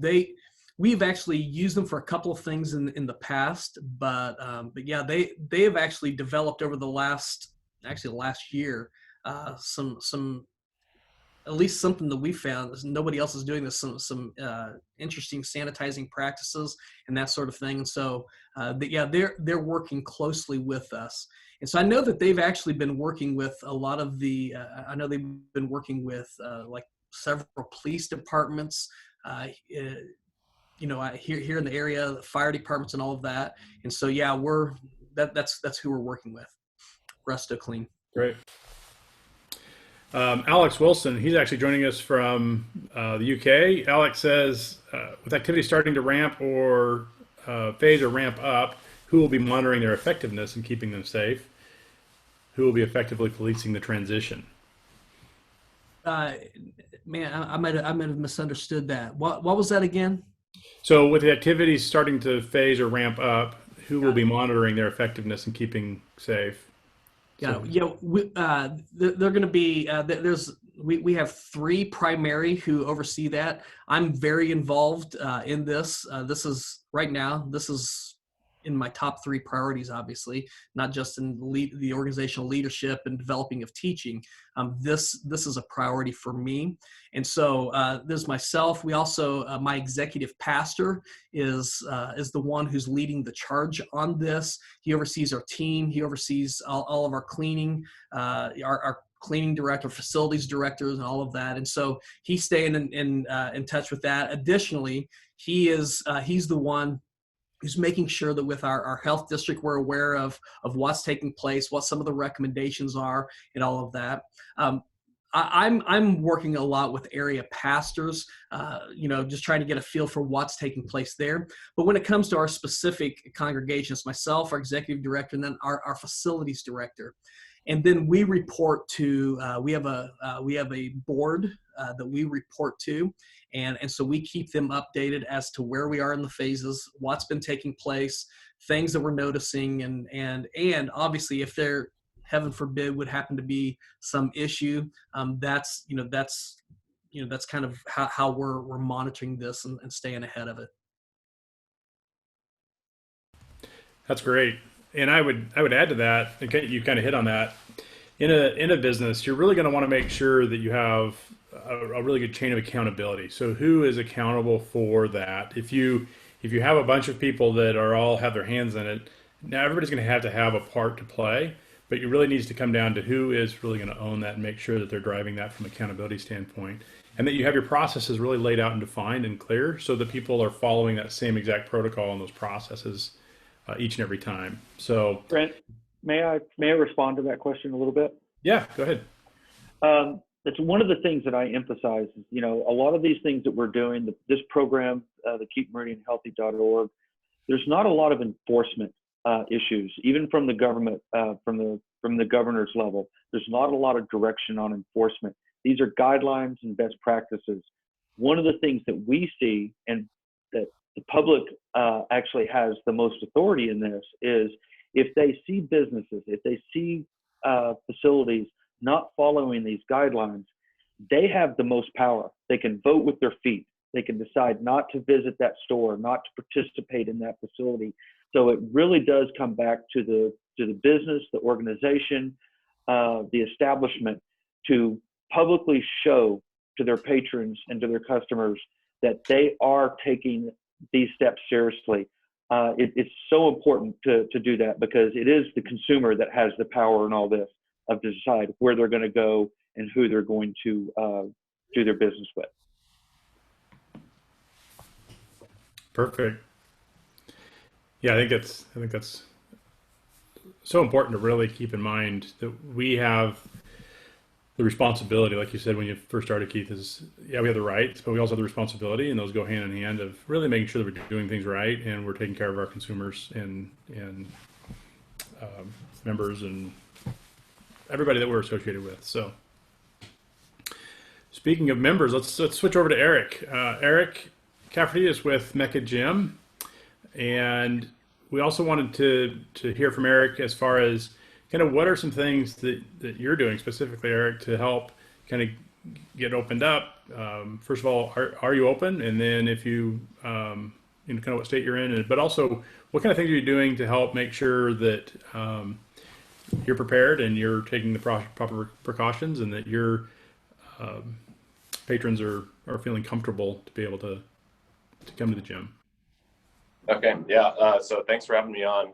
we've actually used them for a couple of things in the past, but yeah, they have actually developed over the last year some at least something that we found is nobody else is doing this, some interesting sanitizing practices and that sort of thing. And so yeah, they're working closely with us. And so I know that they've actually been working with a lot of the I know they've been working with like several police departments here in the area, the fire departments and all of that. And so yeah, that's who we're working with, Resto Clean. Great. Alex Wilson, he's actually joining us from the UK. Alex says, with activity starting to ramp or phase or ramp up, who will be monitoring their effectiveness and keeping them safe? Who will be effectively policing the transition? Man, I might have misunderstood that. What was that again? So with the activities starting to phase or ramp up, who will be monitoring their effectiveness and keeping safe? Yeah, they're going to be we have three primary who oversee that. I'm very involved in this. This is in my top three priorities, obviously, not just in the organizational leadership and developing of teaching. This is a priority for me. And so there's myself. We also, my executive pastor is the one who's leading the charge on this. He oversees our team. He oversees all of our cleaning, our cleaning director, facilities directors, and all of that. And so he's staying in touch with that. Additionally, he's the one who's making sure that with our health district, we're aware of what's taking place, what some of the recommendations are, and all of that. I'm working a lot with area pastors, just trying to get a feel for what's taking place there. But when it comes to our specific congregations, myself, our executive director, and then our facilities director, and then we report to we have a board that we report to, and so we keep them updated as to where we are in the phases, what's been taking place, things that we're noticing, and obviously if there, heaven forbid, would happen to be some issue, that's kind of how we're monitoring this and staying ahead of it. That's great. And I would add to that, and you kind of hit on that. In a business, you're really going to want to make sure that you have a really good chain of accountability. So who is accountable for that? If you have a bunch of people that all have their hands in it, now everybody's going to have a part to play. But it really needs to come down to who is really going to own that and make sure that they're driving that from an accountability standpoint, and that you have your processes really laid out and defined and clear, so that people are following that same exact protocol and those processes each and every time. So, Brent, may I respond to that question a little bit? Yeah, go ahead. It's one of the things that I emphasize is, a lot of these things that we're doing, this program, the keepmeridianhealthy.org, there's not a lot of enforcement issues, even from the government, from the governor's level. There's not a lot of direction on enforcement. These are guidelines and best practices. One of the things that we see, and that the public actually has the most authority in this, is if they see businesses, if they see facilities not following these guidelines, they have the most power. They can vote with their feet. They can decide not to visit that store, not to participate in that facility. So it really does come back to the business, the organization, the establishment, to publicly show to their patrons and to their customers that they are taking these steps seriously. It's so important to do that, because it is the consumer that has the power in all this, of to decide where they're going to go and who they're going to do their business with. Perfect. Yeah, I think that's so important to really keep in mind, that we have the responsibility, like you said when you first started, Keith, is we have the rights, but we also have the responsibility, and those go hand in hand, of really making sure that we're doing things right and we're taking care of our consumers and members and everybody that we're associated with. So, speaking of members, let's switch over to Eric. Eric, Cafferty with Mecca Gym, and we also wanted to hear from Eric as far as kind of what are some things that you're doing specifically, Eric, to help kind of get opened up. First of all, are you open? And then if you, kind of what state you're in, but also what kind of things are you doing to help make sure that you're prepared and you're taking the proper precautions and that your patrons are feeling comfortable to be able to come to the gym. Okay, yeah. So thanks for having me on.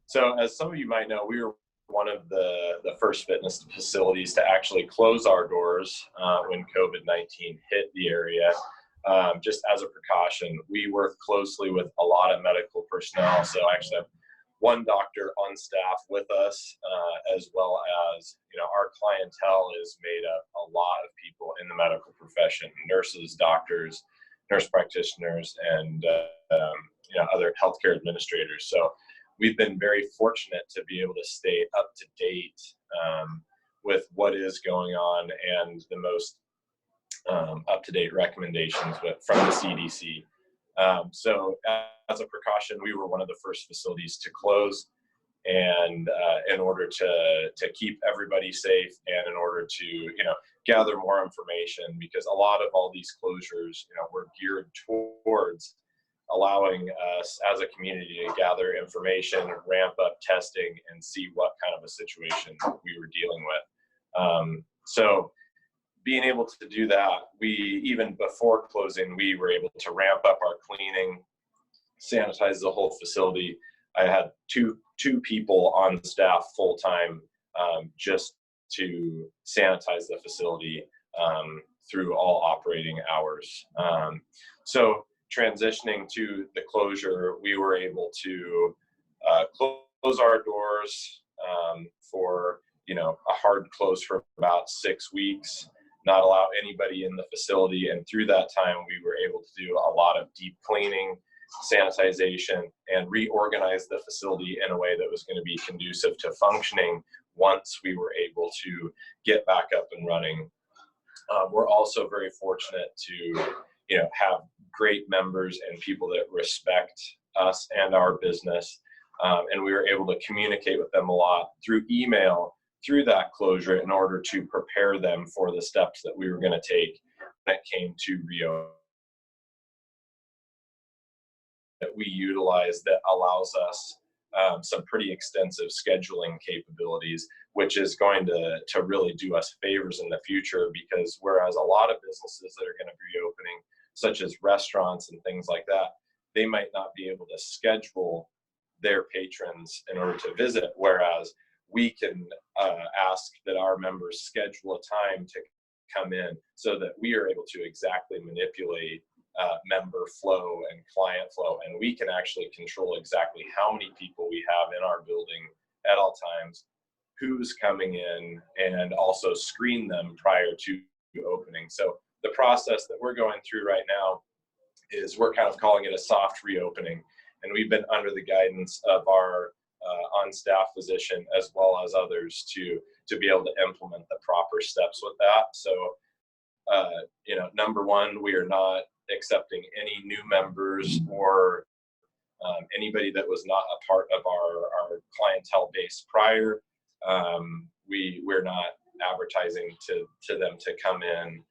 So as some of you might know, we were one of the first fitness facilities to actually close our doors when COVID-19 hit the area. Just as a precaution, we work closely with a lot of medical personnel. So I actually have one doctor on staff with us, as well as, our clientele is made up a lot of people in the medical profession: nurses, doctors, nurse practitioners, and other healthcare administrators. So we've been very fortunate to be able to stay up to date with what is going on and the most up-to-date recommendations from the CDC. So as a precaution, we were one of the first facilities to close, and in order to keep everybody safe and in order to gather more information, because a lot of all these closures were geared towards allowing us as a community to gather information, ramp up testing, and see what kind of a situation we were dealing with. So being able to do that, we, even before closing, we were able to ramp up our cleaning, sanitize the whole facility. I had two people on staff full time just to sanitize the facility through all operating hours. So transitioning to the closure, we were able to close our doors for a hard close for about 6 weeks, not allow anybody in the facility. And through that time, we were able to do a lot of deep cleaning, sanitization, and reorganize the facility in a way that was going to be conducive to functioning once we were able to get back up and running. We're also very fortunate to have great members and people that respect us and our business, and we were able to communicate with them a lot through email through that closure in order to prepare them for the steps that we were going to take when it came to reopening. That we utilize that allows us some pretty extensive scheduling capabilities, which is going to really do us favors in the future, because whereas a lot of businesses that are going to be reopening, such as restaurants and things like that, they might not be able to schedule their patrons in order to visit, whereas we can ask that our members schedule a time to come in so that we are able to exactly manipulate member flow and client flow, and we can actually control exactly how many people we have in our building at all times, who's coming in, and also screen them prior to opening. So the process that we're going through right now is we're kind of calling it a soft reopening, and we've been under the guidance of our on-staff physician as well as others to be able to implement the proper steps with that. So number one, we are not accepting any new members or anybody that was not a part of our clientele base prior. We're not advertising to them to come in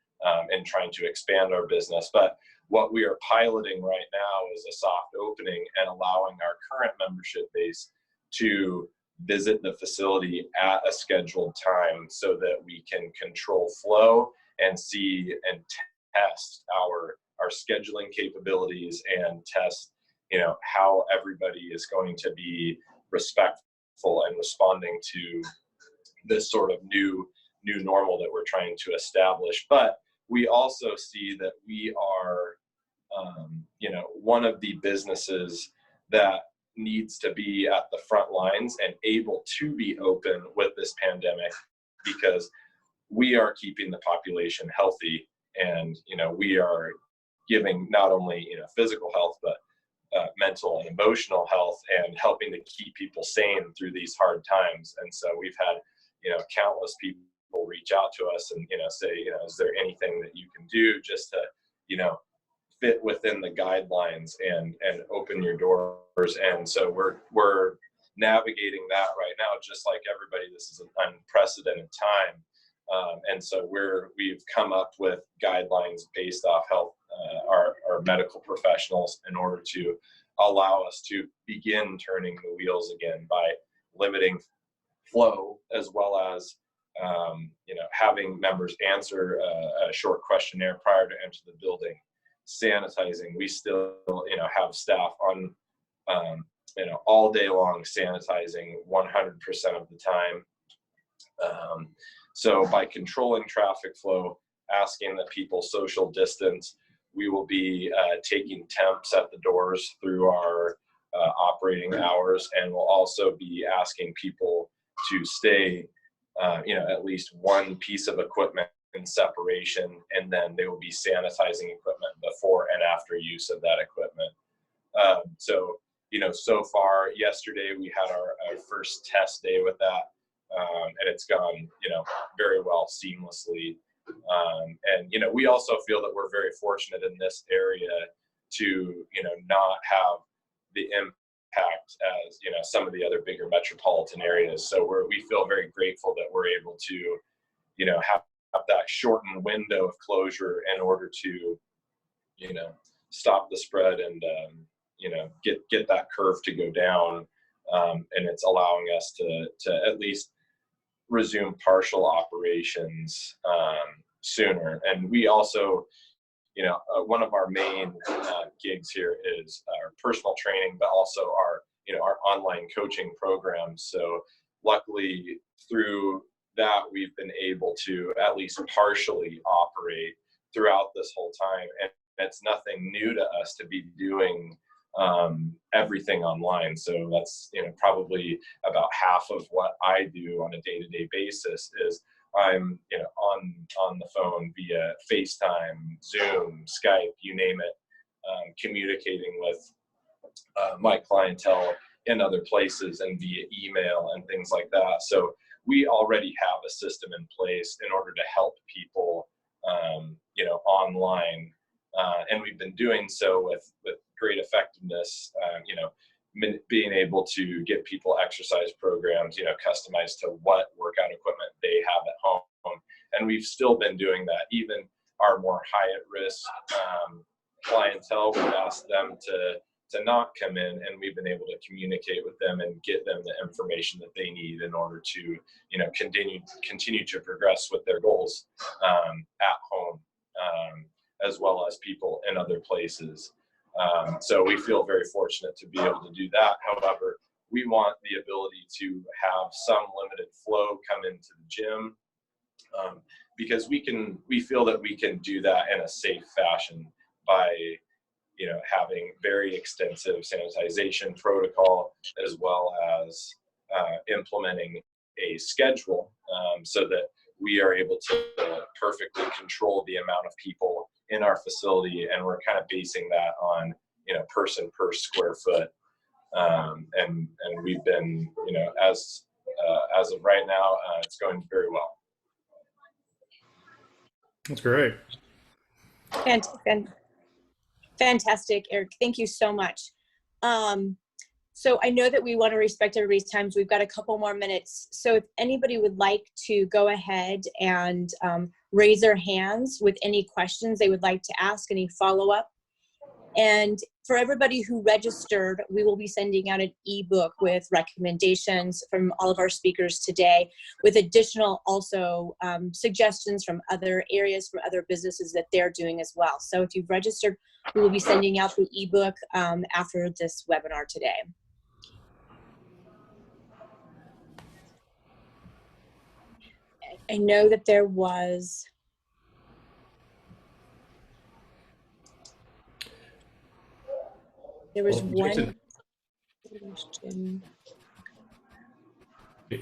and trying to expand our business. But what we are piloting right now is a soft opening and allowing our current membership base to visit the facility at a scheduled time so that we can control flow and see and test our scheduling capabilities and test how everybody is going to be respectful and responding to this sort of new normal that we're trying to establish. But we also see that we are one of the businesses that needs to be at the front lines and able to be open with this pandemic, because we are keeping the population healthy, and we are giving not only physical health but mental and emotional health, and helping to keep people sane through these hard times. And so we've had countless people reach out to us and say, is there anything that you can do just to fit within the guidelines and open your doors. And so we're navigating that right now, just like everybody. This is an unprecedented time. And so we've come up with guidelines based off health, our medical professionals, in order to allow us to begin turning the wheels again by limiting flow, as well as having members answer a short questionnaire prior to enter the building, sanitizing. We still have staff on all day long sanitizing 100% of the time. So by controlling traffic flow, asking that people social distance, we will be taking temps at the doors through our operating hours, and we'll also be asking people to stay at least one piece of equipment in separation, and then they will be sanitizing equipment before and after use of that equipment. So far, yesterday we had our first test day with that, and it's gone very well, seamlessly. And we also feel that we're very fortunate in this area to not have the impact as some of the other bigger metropolitan areas. So we feel very grateful that we're able to have that shortened window of closure in order to stop the spread and get that curve to go down. And it's allowing us to at least resume partial operations sooner. And we also, one of our main gigs here is our personal training, but also our online coaching programs. So luckily through that, we've been able to at least partially operate throughout this whole time. And it's nothing new to us to be doing everything online. So that's probably about half of what I do on a day-to-day basis. Is I'm on the phone via FaceTime, Zoom, Skype, you name it, communicating with my clientele in other places and via email and things like that. So we already have a system in place in order to help people online, and we've been doing so with great effectiveness. Being able to get people exercise programs, customized to what workout equipment they have at home. And we've still been doing that. Even our more high at risk clientele, we've asked them to not come in, and we've been able to communicate with them and get them the information that they need in order to, continue to progress with their goals at home, as well as people in other places. So we feel very fortunate to be able to do that. However, we want the ability to have some limited flow come into the gym, because we feel that we can do that in a safe fashion by having very extensive sanitization protocol, as well as implementing a schedule, so that we are able to perfectly control the amount of people in our facility, and we're kind of basing that on person per square foot, and we've been as of right now, it's going very well. That's great. Fantastic, Eric. Thank you so much. So I know that we want to respect everybody's times. We've got a couple more minutes. So if anybody would like to go ahead and raise their hands with any questions they would like to ask, any follow-up. And for everybody who registered, we will be sending out an ebook with recommendations from all of our speakers today, with additional also suggestions from other areas, from other businesses that they're doing as well. So if you've registered, we will be sending out the ebook after this webinar today. I know that there was one question.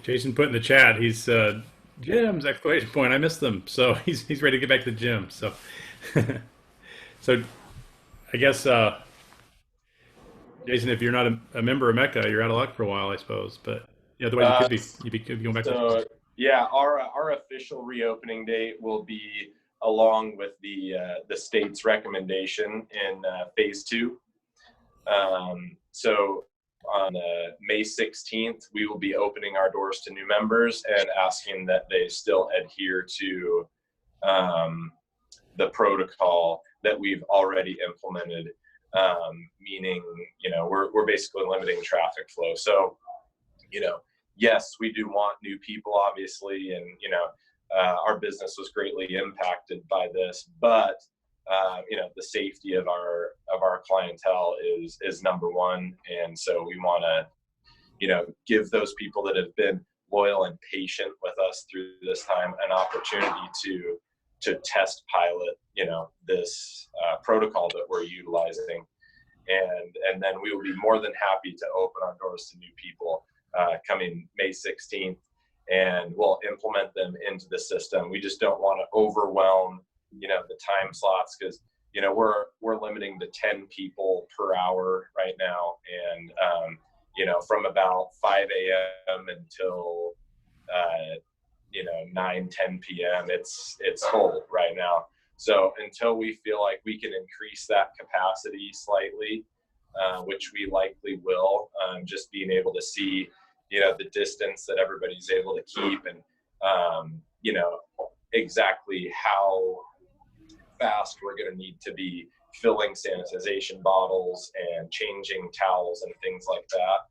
Jason put in the chat, he's gyms, exclamation point. I missed them. So he's ready to get back to the gym. So so I guess Jason, if you're not a member of Mecca, you're out of luck for a while, I suppose. But otherwise you'd be going back to yeah, our official reopening date will be along with the state's recommendation in phase 2. So on May 16th, we will be opening our doors to new members and asking that they still adhere to the protocol that we've already implemented, meaning, we're basically limiting traffic flow. So, yes, we do want new people, obviously, and, our business was greatly impacted by this, but the safety of our clientele is number one. And so we want to, give those people that have been loyal and patient with us through this time an opportunity to test pilot, this protocol that we're utilizing. And then we will be more than happy to open our doors to new people coming May 16th, and we'll implement them into the system. We just don't want to overwhelm, the time slots, because, we're limiting to 10 people per hour right now. And, from about 5 a.m. until, 9, 10 p.m., it's full right now. So until we feel like we can increase that capacity slightly, which we likely will, just being able to see, the distance that everybody's able to keep, and, exactly how fast we're going to need to be filling sanitization bottles and changing towels and things like that.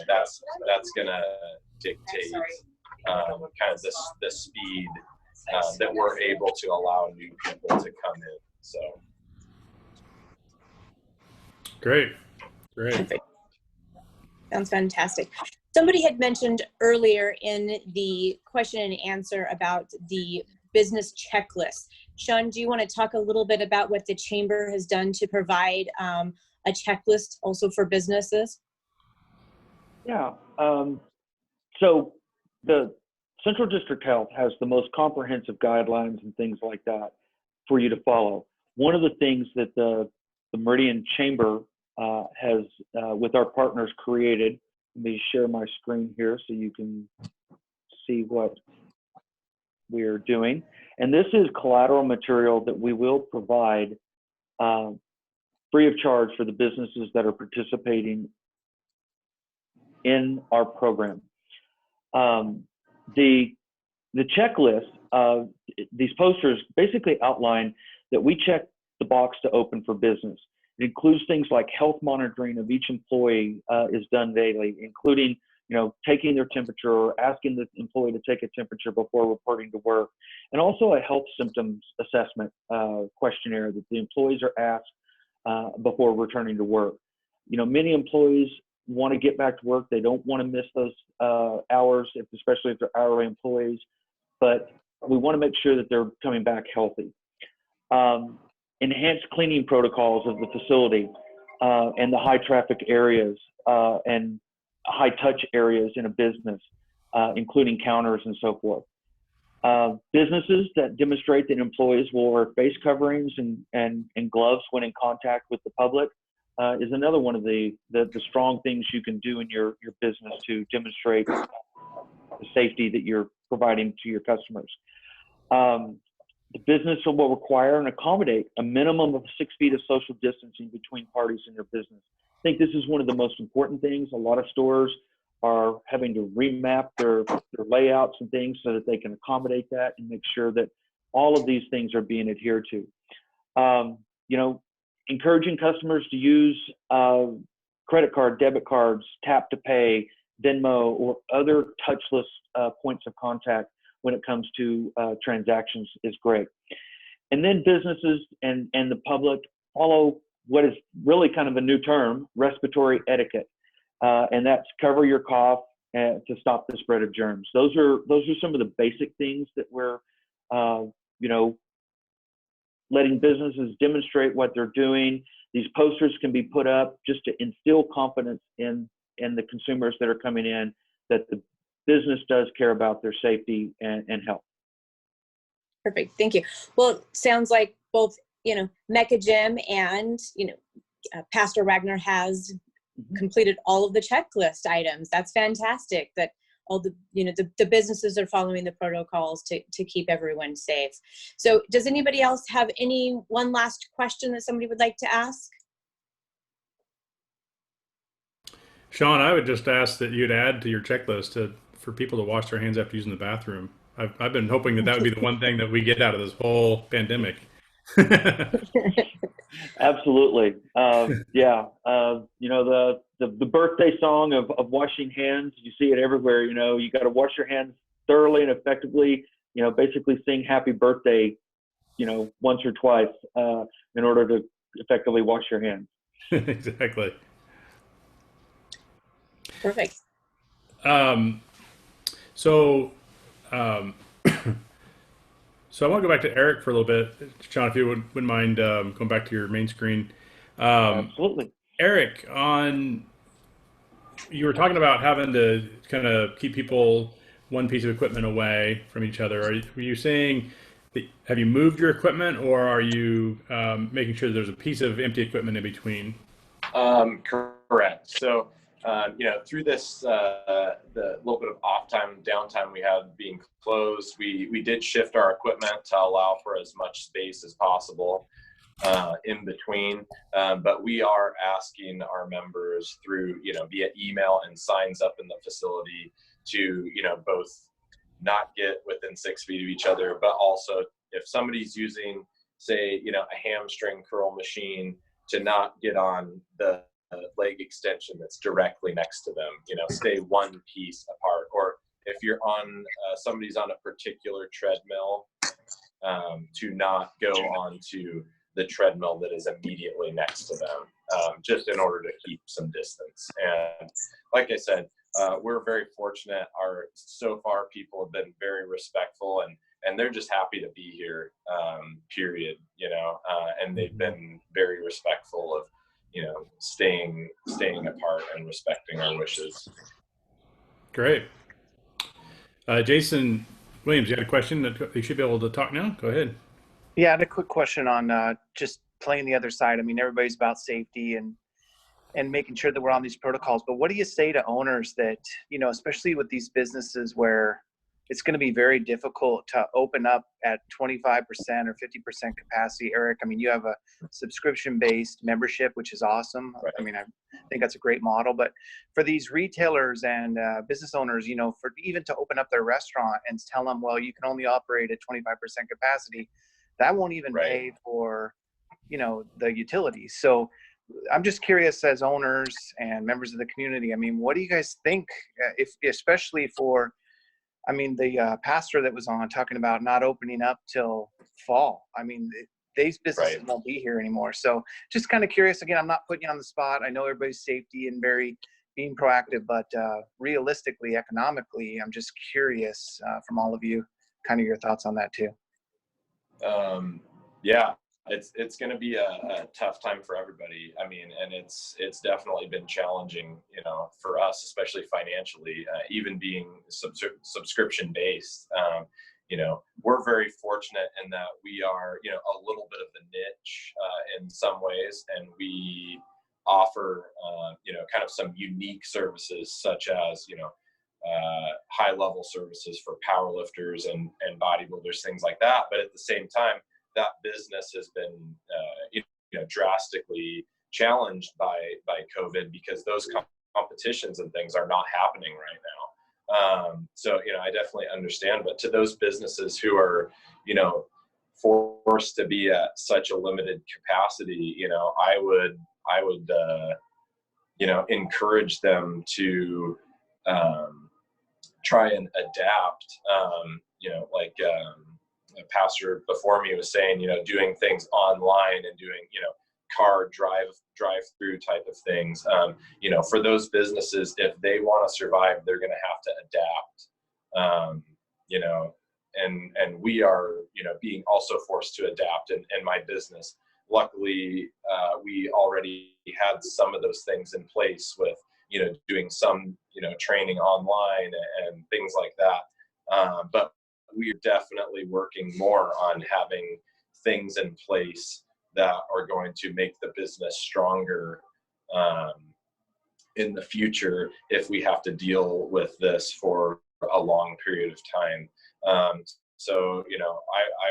That's going to dictate kind of the speed that we're able to allow new people to come in. So Great. Perfect. Sounds fantastic. Somebody had mentioned earlier in the question and answer about the business checklist. Sean, do you want to talk a little bit about what the Chamber has done to provide a checklist also for businesses? Yeah. So the Central District Health has the most comprehensive guidelines and things like that for you to follow. One of the things that the Meridian Chamber has, with our partners, created. Let me share my screen here so you can see what we are doing. And this is collateral material that we will provide free of charge for the businesses that are participating in our program. The checklist, these posters basically outline that we check the box to open for business. It includes things like health monitoring of each employee is done daily, including, taking their temperature or asking the employee to take a temperature before reporting to work, and also a health symptoms assessment questionnaire that the employees are asked before returning to work. Many employees want to get back to work. They don't want to miss those hours, especially if they're hourly employees, but we want to make sure that they're coming back healthy. Enhanced cleaning protocols of the facility and the high traffic areas and high touch areas in a business, including counters and so forth. Businesses that demonstrate that employees will wear face coverings and gloves when in contact with the public is another one of the strong things you can do in your business to demonstrate the safety that you're providing to your customers. The business will require and accommodate a minimum of 6 feet of social distancing between parties in their business. I think this is one of the most important things. A lot of stores are having to remap their layouts and things so that they can accommodate that and make sure that all of these things are being adhered to. Encouraging customers to use credit card, debit cards, tap to pay, Venmo, or other touchless points of contact when it comes to transactions is great. And then businesses and the public follow what is really kind of a new term, respiratory etiquette. And that's cover your cough to stop the spread of germs. Those are some of the basic things that we're, letting businesses demonstrate what they're doing. These posters can be put up just to instill confidence in the consumers that are coming in, that the business does care about their safety and health. Perfect. Thank you. Well, it sounds like both, Mecca Jim and, Pastor Wagner has completed all of the checklist items. That's fantastic that all the, the businesses are following the protocols to keep everyone safe. So does anybody else have one last question that somebody would like to ask? Sean, I would just ask that you'd add to your checklist for people to wash their hands after using the bathroom. I've been hoping that would be the one thing that we get out of this whole pandemic. Absolutely. Yeah. The birthday song of washing hands, you see it everywhere. You got to wash your hands thoroughly and effectively, basically sing happy birthday, once or twice in order to effectively wash your hands. Exactly. Perfect. So I want to go back to Eric for a little bit. Sean, if you wouldn't mind going back to your main screen. Absolutely. Eric, you were talking about having to kind of keep people one piece of equipment away from each other. Were you saying, have you moved your equipment, or are you making sure there's a piece of empty equipment in between? Correct. So, through this, the little bit of downtime we had being closed, we did shift our equipment to allow for as much space as possible in between. But we are asking our members through, via email and signs up in the facility to, both not get within 6 feet of each other, but also if somebody's using, say, a hamstring curl machine, to not get on the leg extension that's directly next to them, stay one piece apart. Or if you're on, somebody's on a particular treadmill, to not go onto the treadmill that is immediately next to them, just in order to keep some distance. And like I said, we're very fortunate. So far people have been very respectful, and they're just happy to be here, period, and they've been very respectful of, staying apart and respecting our wishes. Great. Jason Williams, you had a question that you should be able to talk now? Go ahead. Yeah, I had a quick question on just playing the other side. I mean, everybody's about safety and making sure that we're on these protocols. But what do you say to owners that, especially with these businesses where it's going to be very difficult to open up at 25% or 50% capacity? Eric, I mean, you have a subscription-based membership, which is awesome. Right. I mean, I think that's a great model. But for these retailers and business owners, for even to open up their restaurant and tell them, well, you can only operate at 25% capacity, that won't even pay for, the utilities. So I'm just curious, as owners and members of the community, I mean, what do you guys think, especially for, I mean, the pastor that was on talking about not opening up till fall. I mean, these businesses won't be here anymore. So just kind of curious. Again, I'm not putting you on the spot. I know everybody's safety and being proactive, but realistically, economically, I'm just curious from all of you, kind of your thoughts on that too. Yeah, it's going to be a tough time for everybody. I mean, and it's definitely been challenging, for us, especially financially, even being subscription based. We're very fortunate in that we are, a little bit of the niche in some ways, and we offer, kind of some unique services, such as, high level services for powerlifters and bodybuilders, things like that. But at the same time, that business has been, drastically challenged by COVID, because those competitions and things are not happening right now. So, I definitely understand. But to those businesses who are, forced to be at such a limited capacity, I would, encourage them to try and adapt. A pastor before me was saying, doing things online and doing, car drive-through type of things. For those businesses, if they want to survive, they're going to have to adapt. And we are, being also forced to adapt in my business. Luckily, we already had some of those things in place with, doing some, training online and things like that. But we are definitely working more on having things in place that are going to make the business stronger in the future if we have to deal with this for a long period of time. So,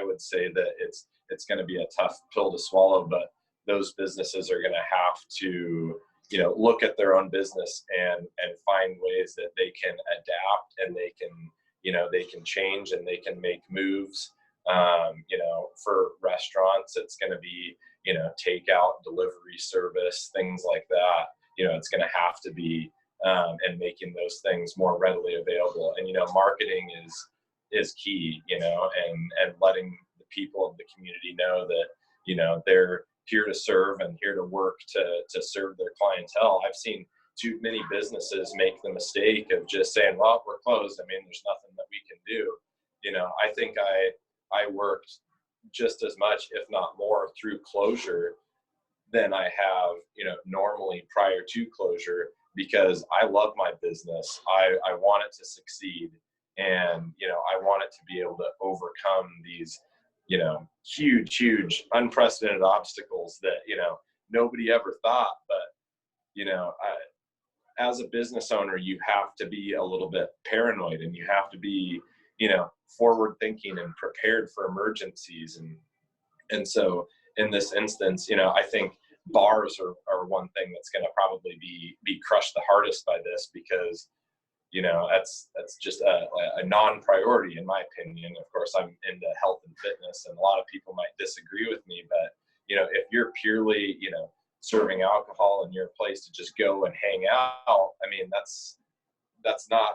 I would say that it's going to be a tough pill to swallow, but those businesses are going to have to, look at their own business and find ways that they can adapt, and they can change, and they can make moves. For restaurants, it's going to be, takeout, delivery service, things like that. It's going to have to be, and making those things more readily available. And, marketing is key, and letting the people of the community know that, they're here to serve and here to work to serve their clientele. I've seen too many businesses make the mistake of just saying, well, we're closed. I mean, there's nothing that we can do. I think I worked just as much, if not more, through closure than I have, normally prior to closure, because I love my business. I want it to succeed. And, I want it to be able to overcome these, huge, unprecedented obstacles that, nobody ever thought. But, as a business owner, you have to be a little bit paranoid, and you have to be, forward thinking and prepared for emergencies. And so in this instance, I think bars are one thing that's going to probably be crushed the hardest by this, because that's just a non-priority in my opinion. Of course, I'm into health and fitness, and a lot of people might disagree with me, but if you're purely serving alcohol in your place to just go and hang out, I mean, that's not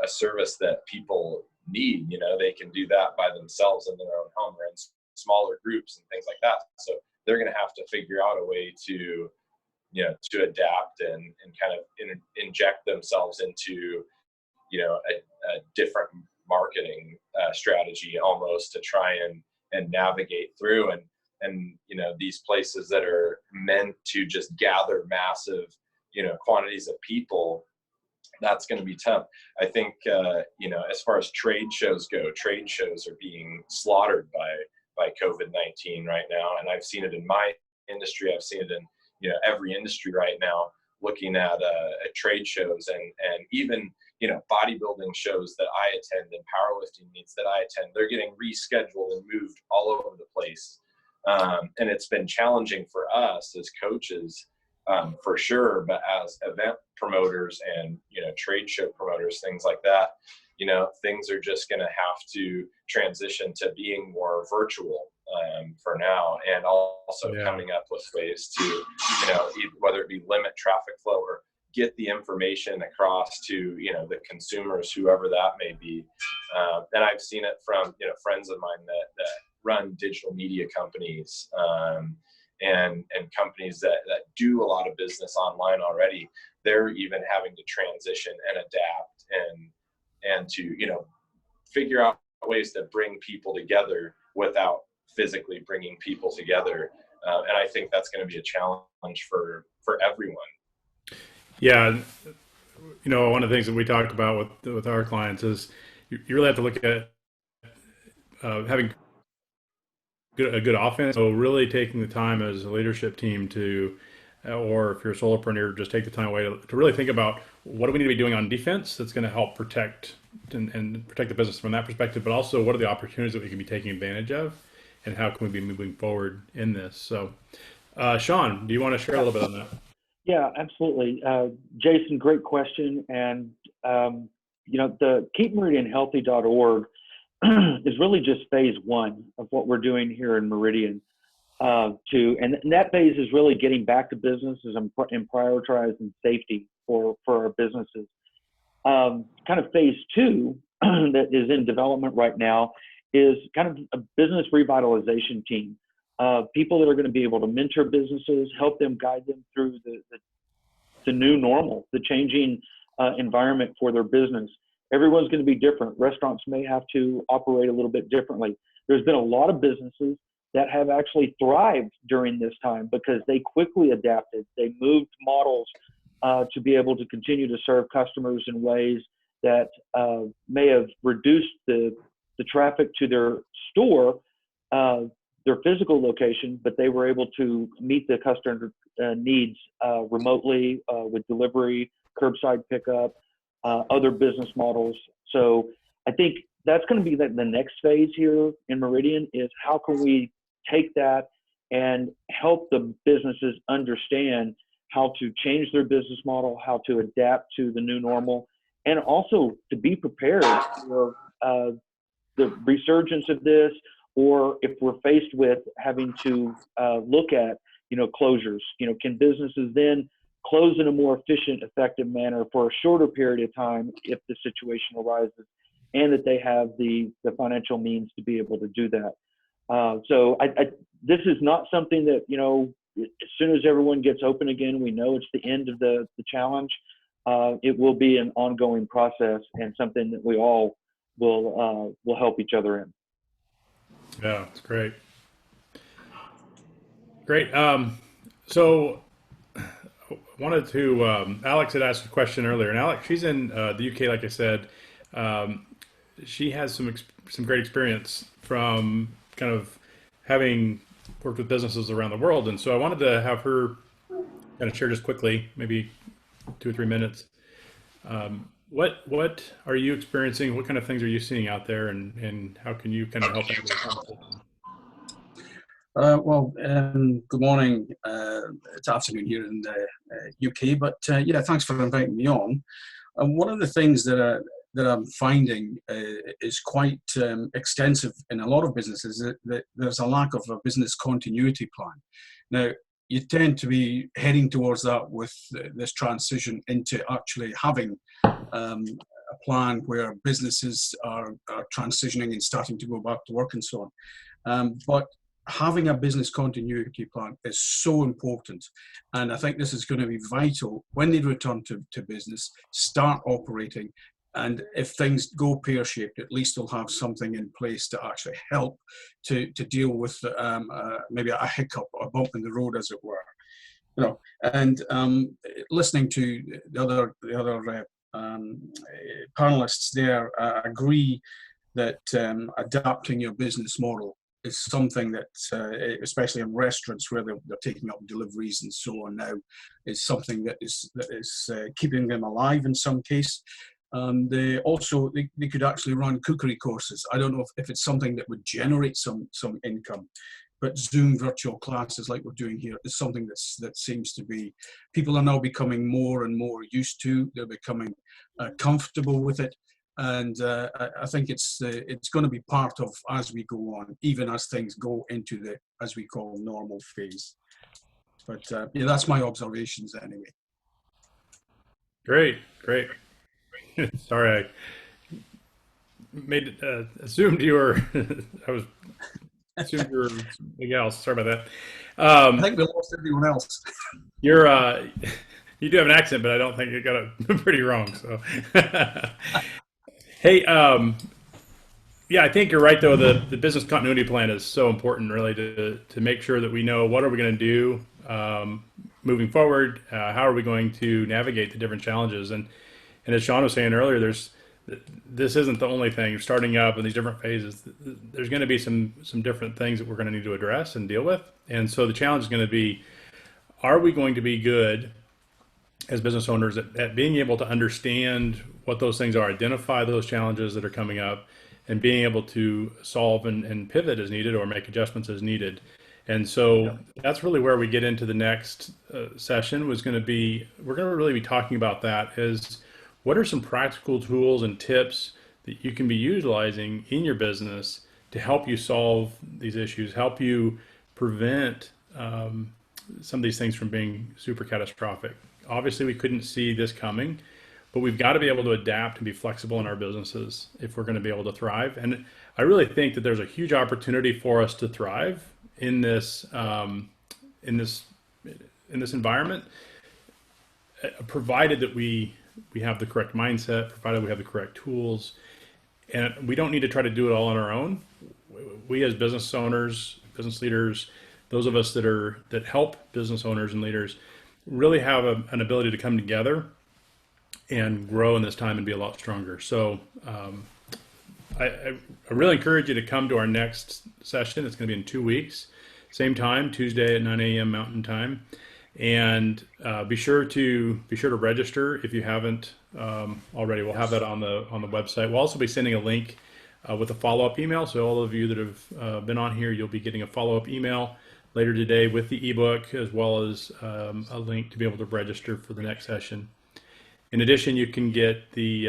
a service that people need. They can do that by themselves in their own home or in smaller groups and things like that. So they're going to have to figure out a way to adapt and kind of inject themselves into, a different marketing strategy almost, to try and navigate through. And these places that are meant to just gather massive, quantities of people, that's going to be tough. I think, as far as trade shows go, trade shows are being slaughtered by COVID-19 right now. And I've seen it in my industry. I've seen it in, every industry right now, looking at trade shows and even, bodybuilding shows that I attend and powerlifting meets that I attend. They're getting rescheduled and moved all over the place. And it's been challenging for us as coaches, for sure, but as event promoters and, trade show promoters, things like that, things are just going to have to transition to being more virtual for now, and also coming up with ways to, whether it be limit traffic flow or get the information across to, the consumers, whoever that may be. And I've seen it from, friends of mine that run digital media companies, and companies that do a lot of business online already. They're even having to transition and adapt and to, figure out ways to bring people together without physically bringing people together. And I think that's going to be a challenge for everyone. Yeah. One of the things that we talk about with our clients is you really have to look at having a good offense. So really taking the time as a leadership team to, or if you're a solopreneur, just take the time away to really think about what do we need to be doing on defense that's going to help protect and protect the business from that perspective, but also what are the opportunities that we can be taking advantage of, and how can we be moving forward in this? So, Sean, do you want to share a little bit on that? Yeah, absolutely. Jason, great question. And, the keepmeridianhealthy.org is really just phase one of what we're doing here in Meridian. And that phase is really getting back to businesses and prioritizing safety for our businesses. Kind of phase two that is in development right now is kind of a business revitalization team. People that are going to be able to mentor businesses, help them, guide them through the new normal, the changing environment for their business. Everyone's going to be different. Restaurants may have to operate a little bit differently. There's been a lot of businesses that have actually thrived during this time because they quickly adapted. They moved models to be able to continue to serve customers in ways that may have reduced the traffic to their store, their physical location, but they were able to meet the customer needs remotely with delivery, curbside pickup, other business models. So I think that's going to be the next phase here in Meridian, is how can we take that and help the businesses understand how to change their business model, how to adapt to the new normal, and also to be prepared for the resurgence of this, or if we're faced with having to look at, closures. Can businesses then close in a more efficient, effective manner for a shorter period of time if the situation arises, and that they have the financial means to be able to do that. So this is not something that, as soon as everyone gets open again, we know it's the end of the challenge. It will be an ongoing process, and something that we all will help each other in. Yeah, it's great. Great. So wanted to, Alex had asked a question earlier, and Alex, she's in the UK, like I said. She has some great experience from kind of having worked with businesses around the world. And so I wanted to have her kind of share just quickly, maybe 2 or 3 minutes. What are you experiencing? What kind of things are you seeing out there, and how can you kind of help? Good morning. It's afternoon here in the UK, but yeah, thanks for inviting me on. One of the things that I'm finding is quite extensive in a lot of businesses, that there's a lack of a business continuity plan. Now, you tend to be heading towards that with this transition into actually having a plan where businesses are transitioning and starting to go back to work and so on. But having a business continuity plan is so important. And I think this is going to be vital when they return to business, start operating. And if things go pear-shaped, at least they'll have something in place to actually help to deal with maybe a hiccup or a bump in the road, as it were. And listening to the other panelists there, agree that adapting your business model is something that, especially in restaurants where they're taking up deliveries and so on now, is something that is keeping them alive in some case. They could actually run cookery courses. I don't know if it's something that would generate some income, but Zoom virtual classes like we're doing here is something that seems to be, people are now becoming more and more used to. They're becoming comfortable with it. And I think it's going to be part of as we go on, even as things go into the, as we call, normal phase. But yeah, that's my observations anyway. Great. Sorry, I assumed you were. I assumed you were something else. Sorry about that. I think we lost everyone else. You do have an accent, but I don't think you got it pretty wrong. So. Hey, yeah, I think you're right, though. The business continuity plan is so important, really, to make sure that we know what are we going to do moving forward. How are we going to navigate the different challenges? And as Sean was saying earlier, this isn't the only thing. You're starting up in these different phases. There's going to be some different things that we're going to need to address and deal with. And so the challenge is going to be, are we going to be good as business owners at being able to understand what those things are, identify those challenges that are coming up, and being able to solve and pivot as needed or make adjustments as needed. And so that's really where we get into the next session we're going to really be talking about that, is what are some practical tools and tips that you can be utilizing in your business to help you solve these issues, help you prevent some of these things from being super catastrophic. Obviously, we couldn't see this coming, but we've got to be able to adapt and be flexible in our businesses if we're going to be able to thrive. And I really think that there's a huge opportunity for us to thrive in this environment, provided that we have the correct mindset, provided we have the correct tools, and we don't need to try to do it all on our own. We as business owners, business leaders, those of us that help business owners and leaders, really have an ability to come together and grow in this time and be a lot stronger. So I really encourage you to come to our next session. It's going to be in 2 weeks, same time, Tuesday at 9 a.m. Mountain Time, and be sure to register if you haven't already. We'll have that on the website. We'll also be sending a link with a follow-up email. So all of you that have been on here, you'll be getting a follow-up email later today with the ebook, as well as a link to be able to register for the next session. In addition, you can get the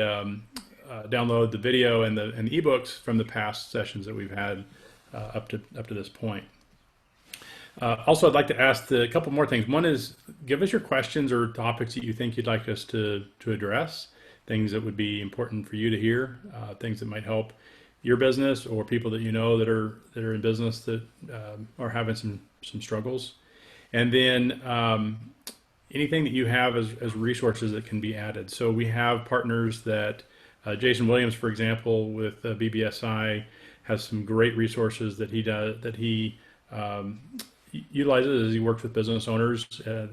download the video and the ebooks from the past sessions that we've had up to this point. Also, I'd like to ask a couple more things. One is, give us your questions or topics that you think you'd like us to address, things that would be important for you to hear, things that might help your business or people that you know that are in business that are having some struggles. And then anything that you have as resources that can be added. So we have partners that, Jason Williams, for example, with BBSI, has some great resources that he does, that he utilizes as he works with business owners. They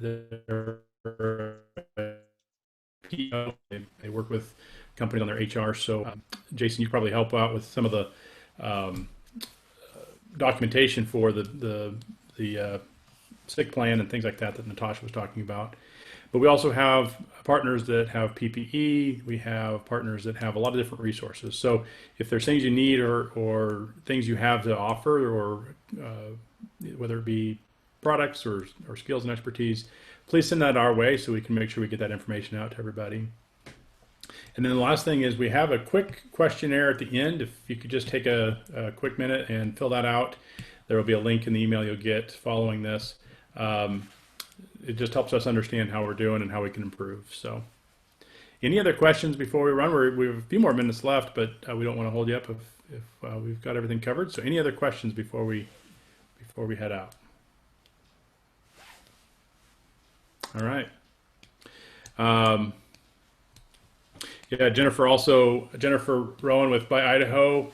work with companies on their HR. So Jason, you probably help out with some of the documentation for the sick plan and things like that Natasha was talking about. But we also have partners that have PPE. We have partners that have a lot of different resources. So if there's things you need or things you have to offer, or whether it be products or skills and expertise, please send that our way so we can make sure we get that information out to everybody. And then the last thing is, we have a quick questionnaire at the end. If you could just take a quick minute and fill that out, there will be a link in the email you'll get following this. It just helps us understand how we're doing and how we can improve. So any other questions before we run? We have a few more minutes left, but we don't want to hold you up if we've got everything covered. So any other questions before we head out? All right. Yeah, Jennifer Rowan with By Idaho.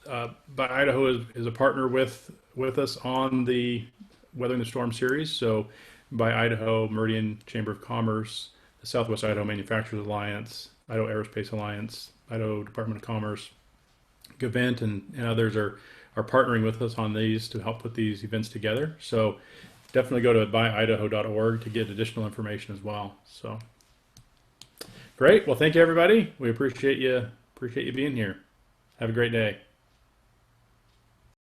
By Idaho is a partner with us on the Weathering the Storm series. So By Idaho, Meridian Chamber of Commerce, the Southwest Idaho Manufacturers Alliance, Idaho Aerospace Alliance, Idaho Department of Commerce, Gavent, and others are partnering with us on these to help put these events together. So definitely go to byidaho.org to get additional information as well. So great. Well, thank you, everybody. We appreciate you being here. Have a great day.